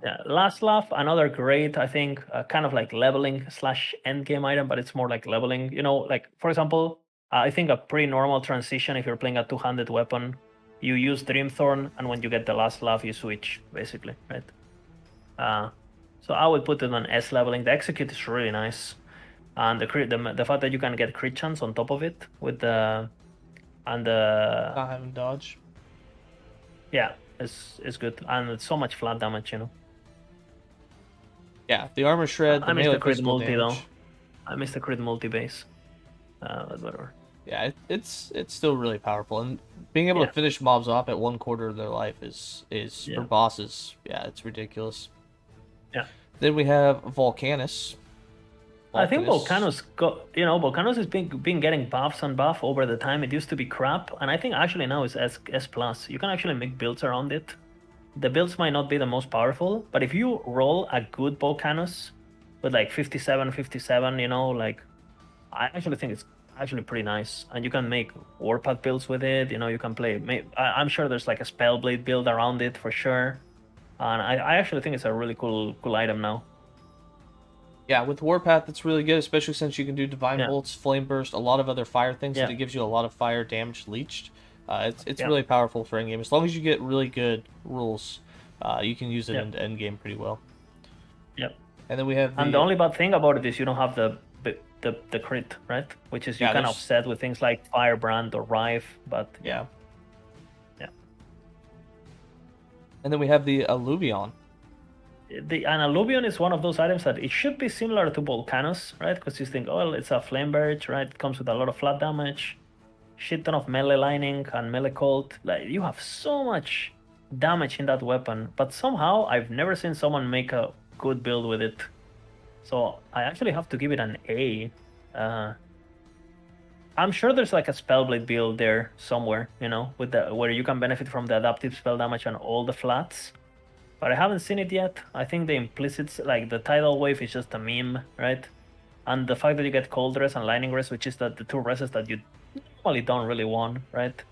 Yeah, Last Laugh, another great, I think, kind of like leveling / endgame item, but it's more like leveling. Like, for example, I think a pretty normal transition if you're playing a 200 weapon, you use Dreamthorn, and when you get the Last Laugh, you switch, basically, right? So I would put it on S leveling. The execute is really nice. And the fact that you can get crit chance on top of it with the... And the... Not having dodge. Yeah, it's good. And it's so much flat damage, Yeah, the armor shred. I missed the crit multi though. I missed the crit multi base. But whatever. Yeah, it's still really powerful, and being able to finish mobs off at 1/4 of their life is for bosses. Yeah, it's ridiculous. Yeah. Then we have Volcanus. I think Volcanus Volcanus has been getting buffs and buff over the time. It used to be crap, and I think actually now it's S plus. You can actually make builds around it. The builds might not be the most powerful, but if you roll a good Volcanus with like 57, like I actually think it's actually pretty nice. And you can make Warpath builds with it. You can play. I'm sure there's like a Spellblade build around it for sure. And I actually think it's a really cool item now. Yeah, with Warpath, it's really good, especially since you can do Divine Bolts, Flame Burst, a lot of other fire things, and it gives you a lot of fire damage leached. It's really powerful for endgame. As long as you get really good rules, you can use it into endgame pretty well. Yep. And then we have the only bad thing about it is you don't have the crit, right? Which is you can offset with things like Firebrand or Rife, but yeah. And then we have the Alluvion. An Alluvion is one of those items that it should be similar to Volcanus, right? Because you think, oh, it's a Flame Birch, right? It comes with a lot of flat damage, shit ton of melee lining and melee cold. Like, you have so much damage in that weapon, but somehow I've never seen someone make a good build with it. So I actually have to give it an A. I'm sure there's like a Spellblade build there somewhere, with where you can benefit from the adaptive spell damage and all the flats. But I haven't seen it yet. I think the implicit, like the Tidal Wave is just a meme, right? And the fact that you get Cold Rest and Lightning Rest, which is the two rests that you normally don't really want, right?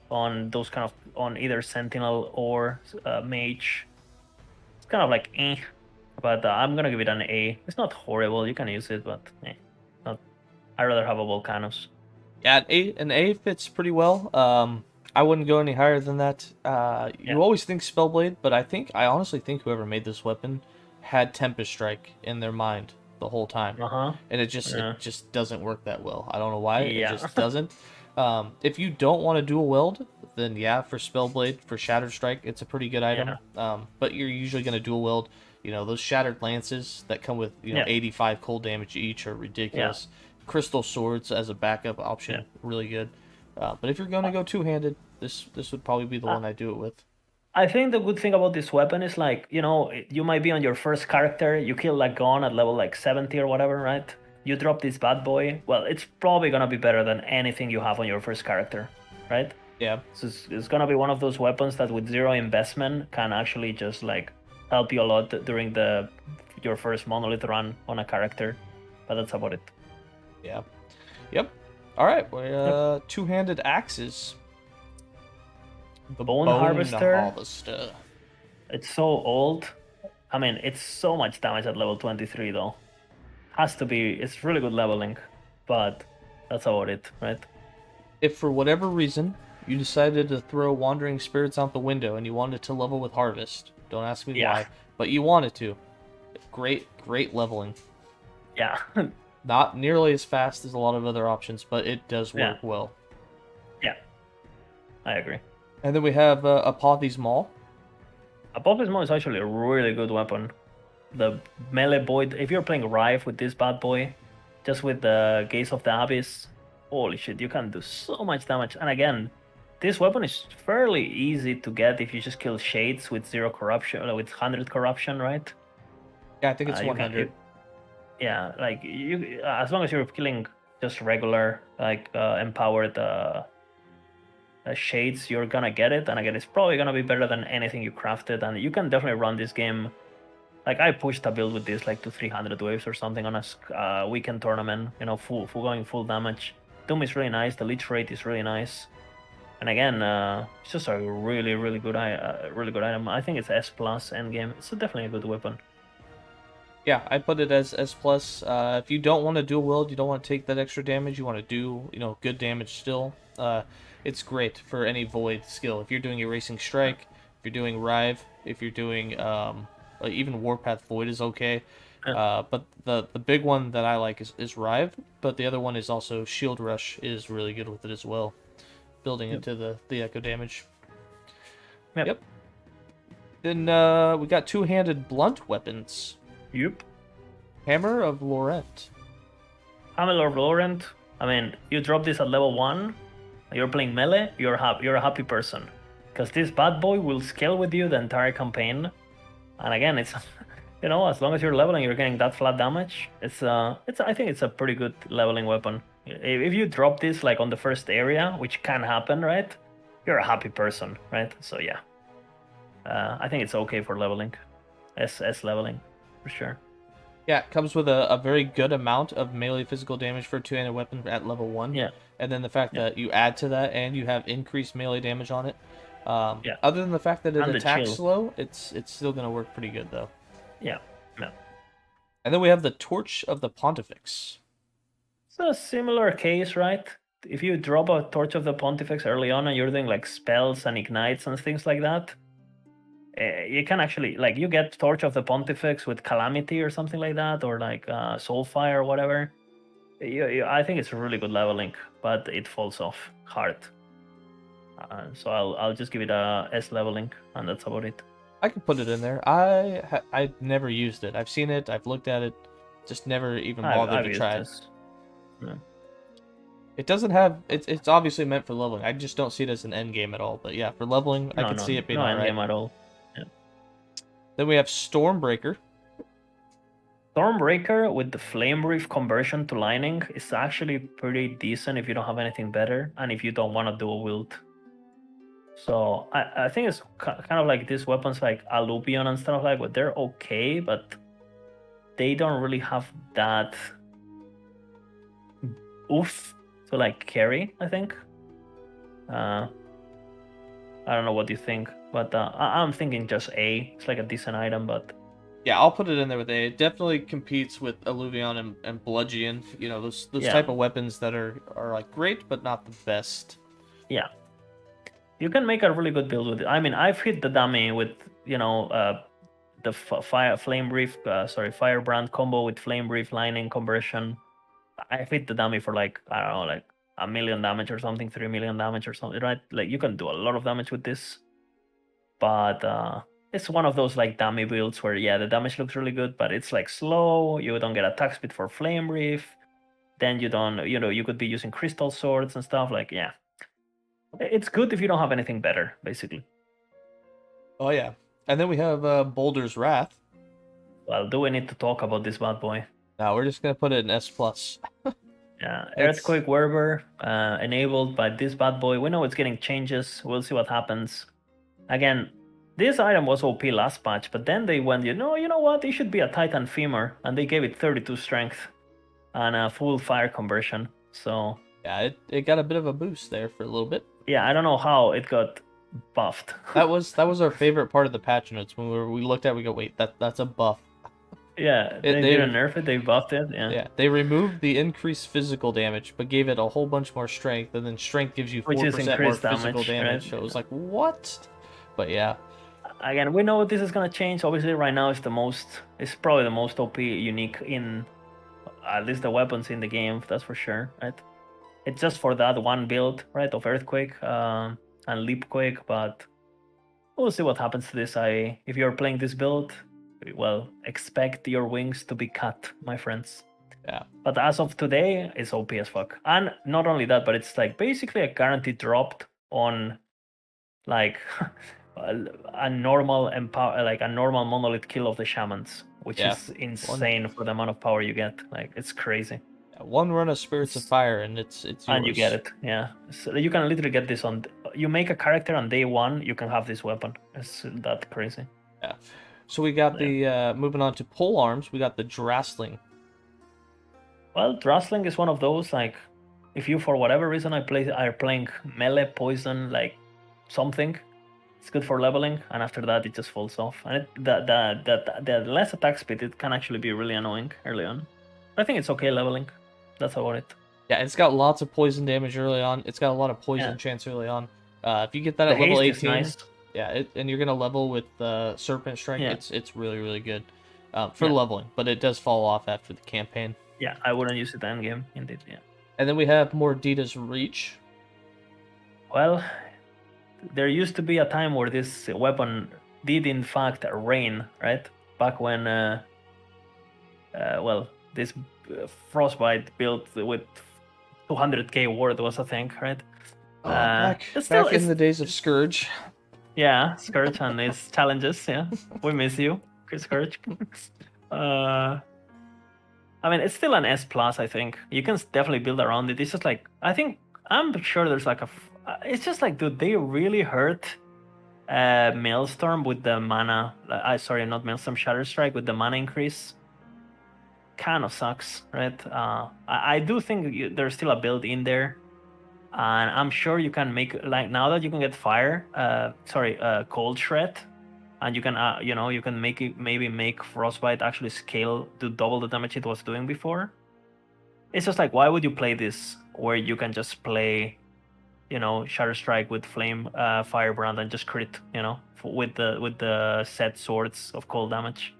On those on either Sentinel or Mage. It's kind of like but I'm gonna give it an A. It's not horrible, you can use it, but I'd rather have a Volcanus. Yeah, an A fits pretty well. I wouldn't go any higher than that. You always think Spellblade, but I honestly think whoever made this weapon had Tempest Strike in their mind the whole time, and it just doesn't work that well. I don't know why. It just doesn't. If you don't want to dual wield, then for Spellblade, for Shattered Strike, it's a pretty good item. But you're usually going to dual wield. Those Shattered Lances that come with 85 cold damage each are ridiculous. Crystal Swords as a backup option, really good. But if you're going to go two-handed, this would probably be the one I do it with. I think the good thing about this weapon is like, you might be on your first character, you kill like Gon at level like 70 or whatever, right? You drop this bad boy, well, it's probably going to be better than anything you have on your first character, right? Yeah. So it's going to be one of those weapons that with zero investment can actually just like help you a lot during your first Monolith run on a character. But that's about it. Yeah. Yep. All right. Two-handed axes. The Bone Harvester. It's so old. I mean, it's so much damage at level 23 though. Has to be. It's really good leveling, but that's about it, right? If for whatever reason you decided to throw Wandering Spirits out the window and you wanted to level with Harvest, don't ask me why, but you wanted to. Great leveling. Yeah. Not nearly as fast as a lot of other options, but it does work well. Yeah, I agree. And then we have Apothes Maul. Apothes Maul is actually a really good weapon. The melee Void, if you're playing Rife with this bad boy, just with the Gaze of the Abyss, holy shit, you can do so much damage. And again, this weapon is fairly easy to get if you just kill Shades with 0 corruption, with 100 corruption, right? Yeah, I think it's You can, 100. yeah, like you, as long as you're killing just regular, like empowered Shades, you're gonna get it. And again, it's probably gonna be better than anything you crafted. And you can definitely run this game. Like I pushed a build with this like to 300 waves or something on a weekend tournament. You know, full going full damage. Doom is really nice. The leech rate is really nice. And again, it's just a really good item. I think it's S plus endgame. It's definitely a good weapon. Yeah, I put it as S plus. If you don't want to dual wield, you don't want to take that extra damage, you want to do, good damage still. It's great for any void skill. If you're doing Erasing Strike, if you're doing Rive, if you're doing even Warpath Void is okay. But the big one that I like is Rive, but the other one is also Shield Rush is really good with it as well, building into the echo damage. Yep. Then we got two-handed blunt weapons. Yep. Hammer of Laurent. Hammer of Laurent. I mean, you drop this at level 1, you're playing melee, you're a happy person. Because this bad boy will scale with you the entire campaign. And again, it's as long as you're leveling, you're getting that flat damage. I think it's a pretty good leveling weapon. If you drop this like on the first area, which can happen, right? You're a happy person, right? So yeah. I think it's okay for leveling. S leveling. For sure. Yeah, it comes with a very good amount of melee physical damage for a two-handed weapon at level 1. Yeah. And then the fact that you add to that and you have increased melee damage on it. Other than the fact that it attacks slow, it's still going to work pretty good, though. Yeah. And then we have the Torch of the Pontifex. It's a similar case, right? If you drop a Torch of the Pontifex early on and you're doing like spells and ignites and things like that, you can actually, like, you get Torch of the Pontifex with Calamity or something like that, or like Soulfire or whatever. I think it's a really good leveling, but it falls off hard. So I'll just give it a S leveling, and that's about it. I could put it in there. I never used it. I've seen it. I've looked at it. Just never even bothered to try it. Yeah. It doesn't have. It's obviously meant for leveling. I just don't see it as an end game at all. But yeah, for leveling, I could see it being alright. No end game at all. Yeah. Then we have Stormbreaker. Stormbreaker with the Flame Reef conversion to Lightning is actually pretty decent if you don't have anything better and if you don't want to dual wield. So I think it's kind of like these weapons like Alluvion and stuff like that. They're okay, but they don't really have that oof to like carry, I think. I don't know what you think, but I'm thinking just A. It's like a decent item, but yeah, I'll put it in there with A. It definitely competes with Alluvion and Bludgeon. Those type of weapons that are like great, but not the best. Yeah. You can make a really good build with it. I mean, I've hit the dummy with, the Firebrand combo with Flame Reef Lightning conversion. I've hit the dummy for like, I don't know, like 1 million damage or something, 3 million damage or something, right? Like, you can do a lot of damage with this. But it's one of those like dummy builds where, yeah, the damage looks really good, but it's like slow. You don't get attack speed for Flame Reef. Then you don't, you could be using Crystal Swords and stuff. Like, yeah. It's good if you don't have anything better, basically. Oh, yeah. And then we have Boulder's Wrath. Well, do we need to talk about this bad boy? No, we're just going to put it in S+. Yeah, Earthquake Werber, enabled by this bad boy. We know it's getting changes. We'll see what happens. Again, this item was OP last patch, but then they went, you know what? It should be a Titan Femur. And they gave it 32 strength and a full fire conversion. So yeah, it got a bit of a boost there for a little bit. Yeah, I don't know how it got buffed. that was our favorite part of the patch notes when we looked at it, we go, wait, that's a buff. Yeah, they didn't nerf it, they buffed it. Yeah, they removed the increased physical damage, but gave it a whole bunch more strength, and then strength gives you 4% more physical damage. Right? So it was like, what? But yeah. Again, we know this is gonna change. Obviously, right now it's probably the most OP unique in at least the weapons in the game. That's for sure, right? It's just for that one build, right, of Earthquake and Leapquake, but we'll see what happens to this. If you're playing this build, well, expect your wings to be cut, my friends. Yeah. But as of today, it's OP as fuck. And not only that, but it's like basically a guaranteed dropped on like a normal like a normal monolith kill of the shamans, which Yeah. is insane for the amount of power you get. Like it's crazy. One run of Spirits of Fire and it's yours. And you get it, yeah. So you can literally get this on. You make a character on day one, you can have this weapon. It's that crazy. Yeah. So we got the moving on to Polearms. We got the Drastling. Well, Drastling is one of those like, if you for whatever reason are playing melee poison like something, it's good for leveling, and after that it just falls off. And the less attack speed, it can actually be really annoying early on. But I think it's okay leveling. That's about it. Yeah, it's got lots of poison damage early on. It's got a lot of poison chance early on. If you get that at level 18, nice. yeah, and you're gonna level with Serpent Strike, it's really really good for leveling. But it does fall off after the campaign. Yeah, I wouldn't use it end game indeed. Yeah. And then we have Mordida's Reach. Well, there used to be a time where this weapon did in fact rain, right? Back when, this Frostbite built with 200k ward was a thing, right? Back in the days of Scourge. Yeah, Scourge and his challenges. Yeah, we miss you, Scourge. I mean, it's still an S plus. I think you can definitely build around it. It's just like I'm sure there's like it's just like, dude, they really hurt Maelstrom with the mana. Sorry, not Maelstrom, Shatter Strike with the mana increase. Kind of sucks, right? I do think there's still a build in there, and I'm sure you can make, like, now that you can get Cold Shred, and you can you can make Frostbite actually scale to double the damage it was doing before. It's just like, why would you play this where you can just play, Shatter Strike with Flame Firebrand and just crit, with the set swords of cold damage?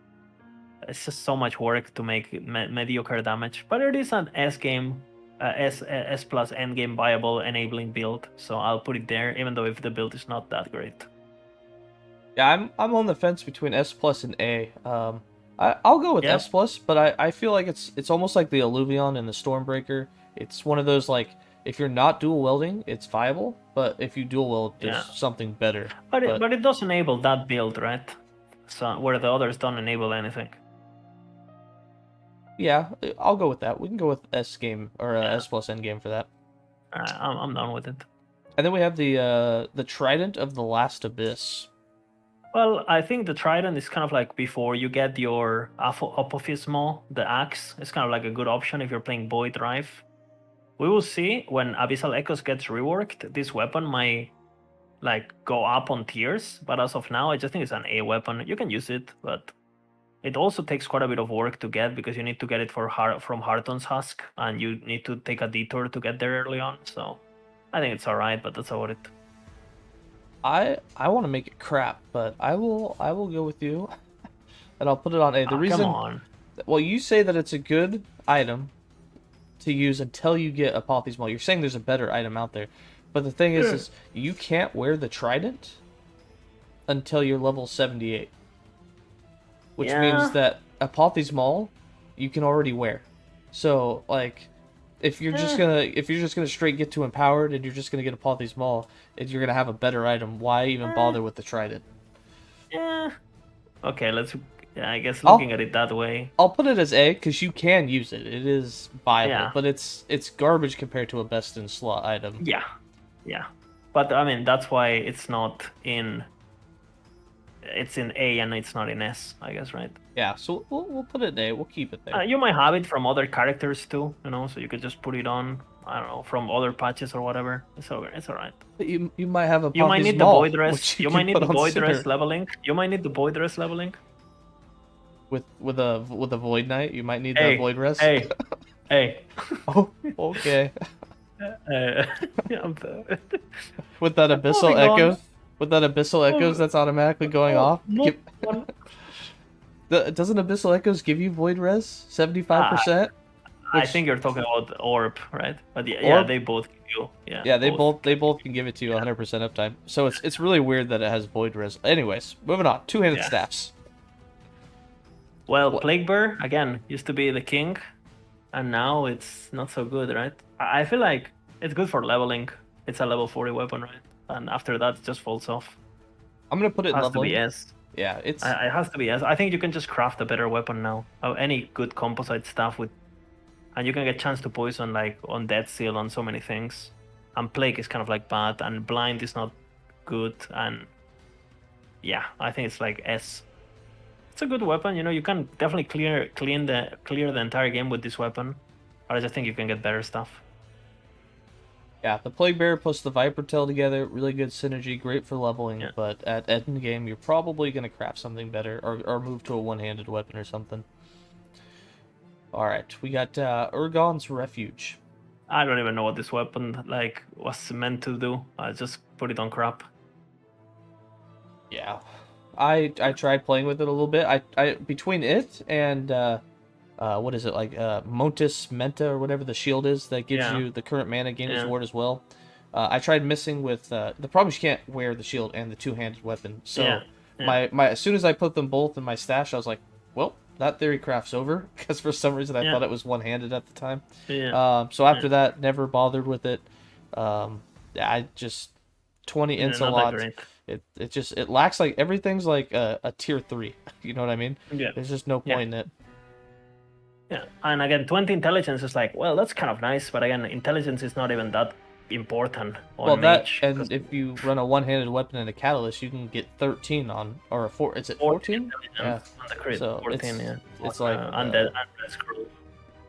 It's just so much work to make mediocre damage, but it is an S game, S plus end game viable enabling build, so I'll put it there, even though if the build is not that great. Yeah, I'm on the fence between S plus and A. I'll go with S plus, but I feel like it's almost like the Alluvion and the Stormbreaker. It's one of those, like, if you're not dual wielding, it's viable, but if you dual wield, there's something better. But it does enable that build, right? So where the others don't enable anything. Yeah, I'll go with that. We can go with S game or S plus end game for that. I'm done with it. And then we have the Trident of the Last Abyss. Well, I think the Trident is kind of like, before you get your Apophismal, the axe, it's kind of like a good option if you're playing Void Drive. We will see when Abyssal Echoes gets reworked. This weapon might like go up on tiers, but as of now, I just think it's an A weapon. You can use it, but it also takes quite a bit of work to get, because you need to get it from Hearton's Husk, and you need to take a detour to get there early on. So I think it's alright, but that's about it. I want to make it crap, but I will go with you, and I'll put it on A. The reason, come on. Well, you say that it's a good item to use until you get Apothes Maul. You're saying there's a better item out there, but the thing is you can't wear the Trident until you're level 78, which means that Apothes Maul you can already wear. So, like, if you're just gonna straight get to Empowered and you're just gonna get Apothes Maul and you're gonna have a better item, why even bother with the Trident? Yeah. Okay, I guess looking at it that way. I'll put it as A, because you can use it. It is viable, but it's garbage compared to a best in slot item. Yeah. But I mean, that's why it's not in. It's in A and it's not in S, I guess, right? Yeah, so we'll put it in A. We'll keep it there. You might have it from other characters too, so you could just put it on. I don't know, from other patches or whatever. It's alright. But you might have a. You might need the Void Rest. You might need the Void Rest leveling. You might need the Void Rest leveling. With a Void Knight, you might need the Void Rest. Hey. Oh, okay. With that Abyssal Echoes, that's automatically going off. Doesn't Abyssal Echoes give you Void Res 75%? I think you're talking about Orb, right? But yeah, they both give you. Yeah, they both can give it to you 100% uptime. So it's really weird that it has Void Res. Anyways, moving on. Two-handed staffs. Well, Plague Bear again used to be the king. and now it's not so good, right? I feel like it's good for leveling. It's a level 40 weapon, right? And after that, it just falls off. I'm gonna put it in Has to be leveling. S. Yeah, it's It has to be S. I think you can just craft a better weapon now. Any good composite stuff with, and you can get chance to poison like on Dead Seal on so many things. And Plague is kind of like bad, and Blind is not good, and yeah, I think it's like S. It's a good weapon, you know. You can definitely clear the entire game with this weapon, but I just think you can get better stuff. yeah, the Plague Bearer plus the Viper Tail together, really good synergy, great for leveling, Yeah. but at end game, you're probably gonna craft something better or move to a one-handed weapon or something. Alright, we got Urgon's Refuge. I don't even know what this weapon like was meant to do. I just put it on crap. Yeah. I tried playing with it a little bit. I between it and what is it, like Montis Menta or whatever the shield is that gives Yeah. you the current mana gamer's Yeah. award as well. I tried missing with the problem is you can't wear the shield and the two-handed weapon. So Yeah. Yeah. my as soon as I put them both in my stash, I was like, well, that theory craft's over because for some reason I Yeah. thought it was one-handed at the time. Yeah. So after that, never bothered with it. I just 20 Yeah, not that Insolot. great. It lacks like everything's like a tier 3. You know what I mean? Yeah. There's just no point in it. Yeah, and again, 20 intelligence is like, well, that's kind of nice, but again, intelligence is not even that important on Well, that mage. and if you run a one-handed weapon and a catalyst, you can get 13 on or a 4. Is it 14? Yeah. On the crit, So 14, yeah. it's like and the scroll.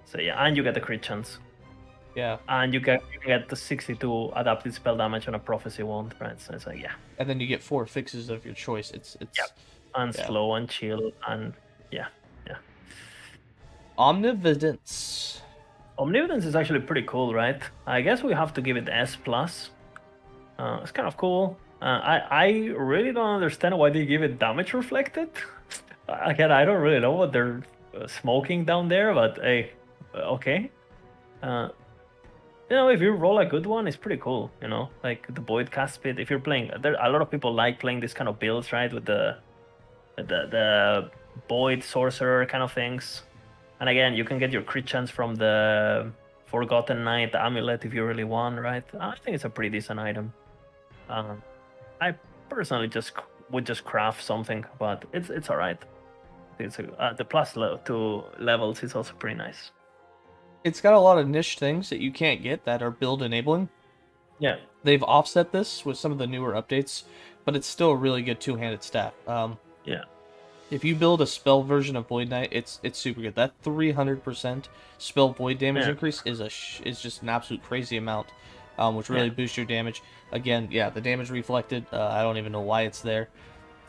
So yeah, and you get the crit chance, yeah, and you get the 62 adapted spell damage on a prophecy wand, right? So it's like yeah, and then you get 4 fixes of your choice. It's Yep. and yeah. slow and chill, and yeah. Omnividence. Omnividence is actually pretty cool, right? I guess we have to give it S plus. It's kind of cool. I really don't understand why they give it damage reflected. Again, I don't really know what they're smoking down there, but hey, okay. You know, if you roll a good one, it's pretty cool. You know, like the Void Cast Spit. If you're playing, there a lot of people like playing this kind of builds, right? With the Void Sorcerer kind of things. And again, you can get your crit chance from the Forgotten Knight Amulet if you really want, right? I think it's a pretty decent item. I personally would just craft something, but it's alright. It's the plus 2 levels is also pretty nice. It's got a lot of niche things that you can't get that are build enabling. Yeah. They've offset this with some of the newer updates, but it's still a really good two-handed staff. Yeah. If you build a spell version of Void Knight, it's super good. That 300% spell void damage increase is is just an absolute crazy amount, which really boosts your damage. Again, yeah, the damage reflected. I don't even know why it's there.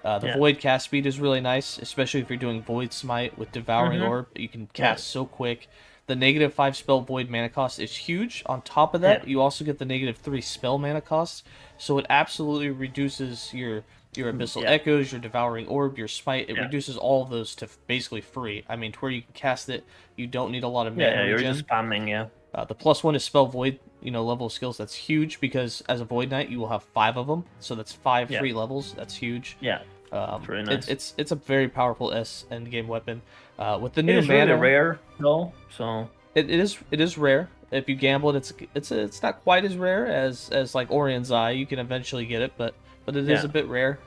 The Void cast speed is really nice, especially if you're doing Void Smite with Devouring Orb. You can cast so quick. The -5 spell void mana cost is huge. On top of that, you also get the -3 spell mana cost, so it absolutely reduces your Abyssal Echoes, your Devouring Orb, your Smite. It reduces all of those to basically free. I mean, to where you can cast it, you don't need a lot of mana. Yeah, you're just spamming, The +1 is spell void, level of skills. That's huge because as a Void Knight, you will have 5 of them, so that's 5 free levels. That's huge. Yeah, really nice. It's a very powerful S endgame weapon. With the new it's mana, really rare though, so it is rare. If you gamble it, it's not quite as rare as like Orion's Eye. You can eventually get it, but it is a bit rare.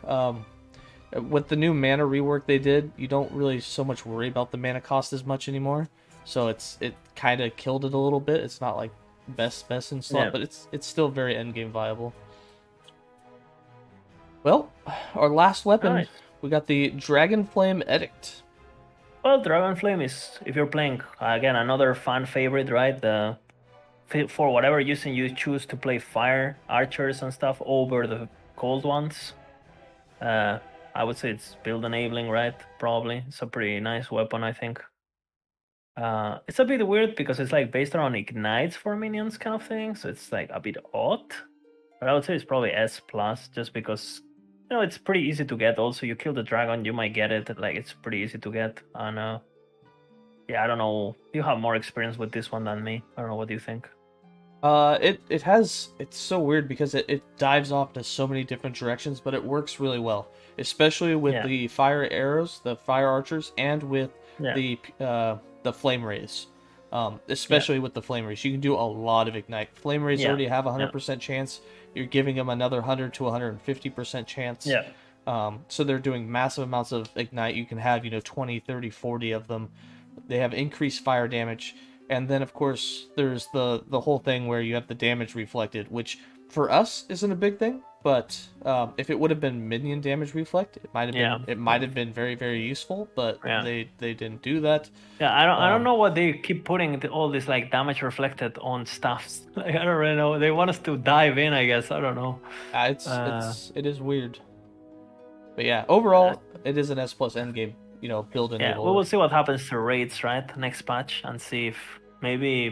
With the new mana rework they did, you don't really so much worry about the mana cost as much anymore. So it kind of killed it a little bit. It's not like best in slot, but it's still very endgame viable. Well, our last weapon, we got the Dragonflame Edict. Well, Dragonflame is, if you're playing, again, another fan favorite, right? For whatever reason you choose to play fire archers and stuff over the cold ones. I would say it's build enabling, right? Probably. It's a pretty nice weapon, I think. It's a bit weird because it's like based around ignites for minions kind of thing, so it's like a bit odd. But I would say it's probably S plus, just because it's pretty easy to get. Also, you kill the dragon, you might get it. Like it's pretty easy to get. And yeah, I don't know. You have more experience with this one than me. I don't know. What do you think? It's so weird because it dives off to so many different directions, but it works really well, especially with the fire arrows, the fire archers, and with the flame rays. especially with the flame race. You can do a lot of ignite. Flame race already have 100% chance. You're giving them another 100 to 150% chance. Yeah. So they're doing massive amounts of ignite. You can have 20, 30, 40 of them. They have increased fire damage, and then of course there's the whole thing where you have the damage reflected, which for us isn't a big thing. But if it would have been minion damage reflect, it might have been very, very useful. But they didn't do that. Yeah, I don't know what they keep putting all this like damage reflected on stuffs. Like, I don't really know. They want us to dive in, I guess. I don't know. It is weird. But yeah, overall, it is an S plus endgame, build enable. Yeah, we will see what happens to raids, right? Next patch, and see if maybe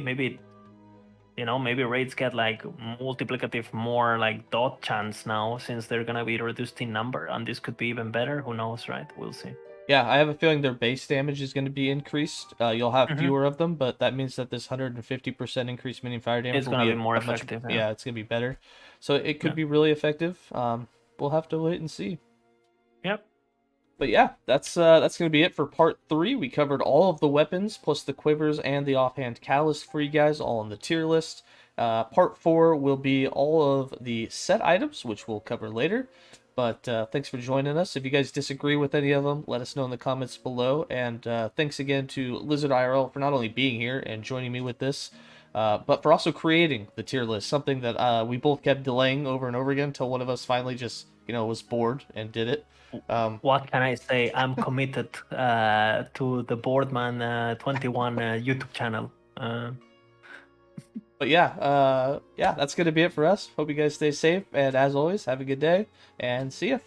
raids get like multiplicative more like dot chance now, since they're gonna be reduced in number, and this could be even better. Who knows, right? We'll see. Yeah, I have a feeling their base damage is going to be increased. You'll have fewer of them, but that means that this 150% increased minion fire damage will be more effective. Yeah, it's going to be better. So it could be really effective. We'll have to wait and see. Yep. But yeah, that's going to be it for part 3. We covered all of the weapons, plus the Quivers and the Offhand Catalyst for you guys, all on the tier list. Part 4 will be all of the set items, which we'll cover later. But thanks for joining us. If you guys disagree with any of them, let us know in the comments below. And thanks again to LizardIRL for not only being here and joining me with this, but for also creating the tier list, something that we both kept delaying over and over again until one of us finally just, was bored and did it. What can I say? I'm committed to the Boardman 21 YouTube channel. But yeah, that's going to be it for us. Hope you guys stay safe. And as always, have a good day and see ya.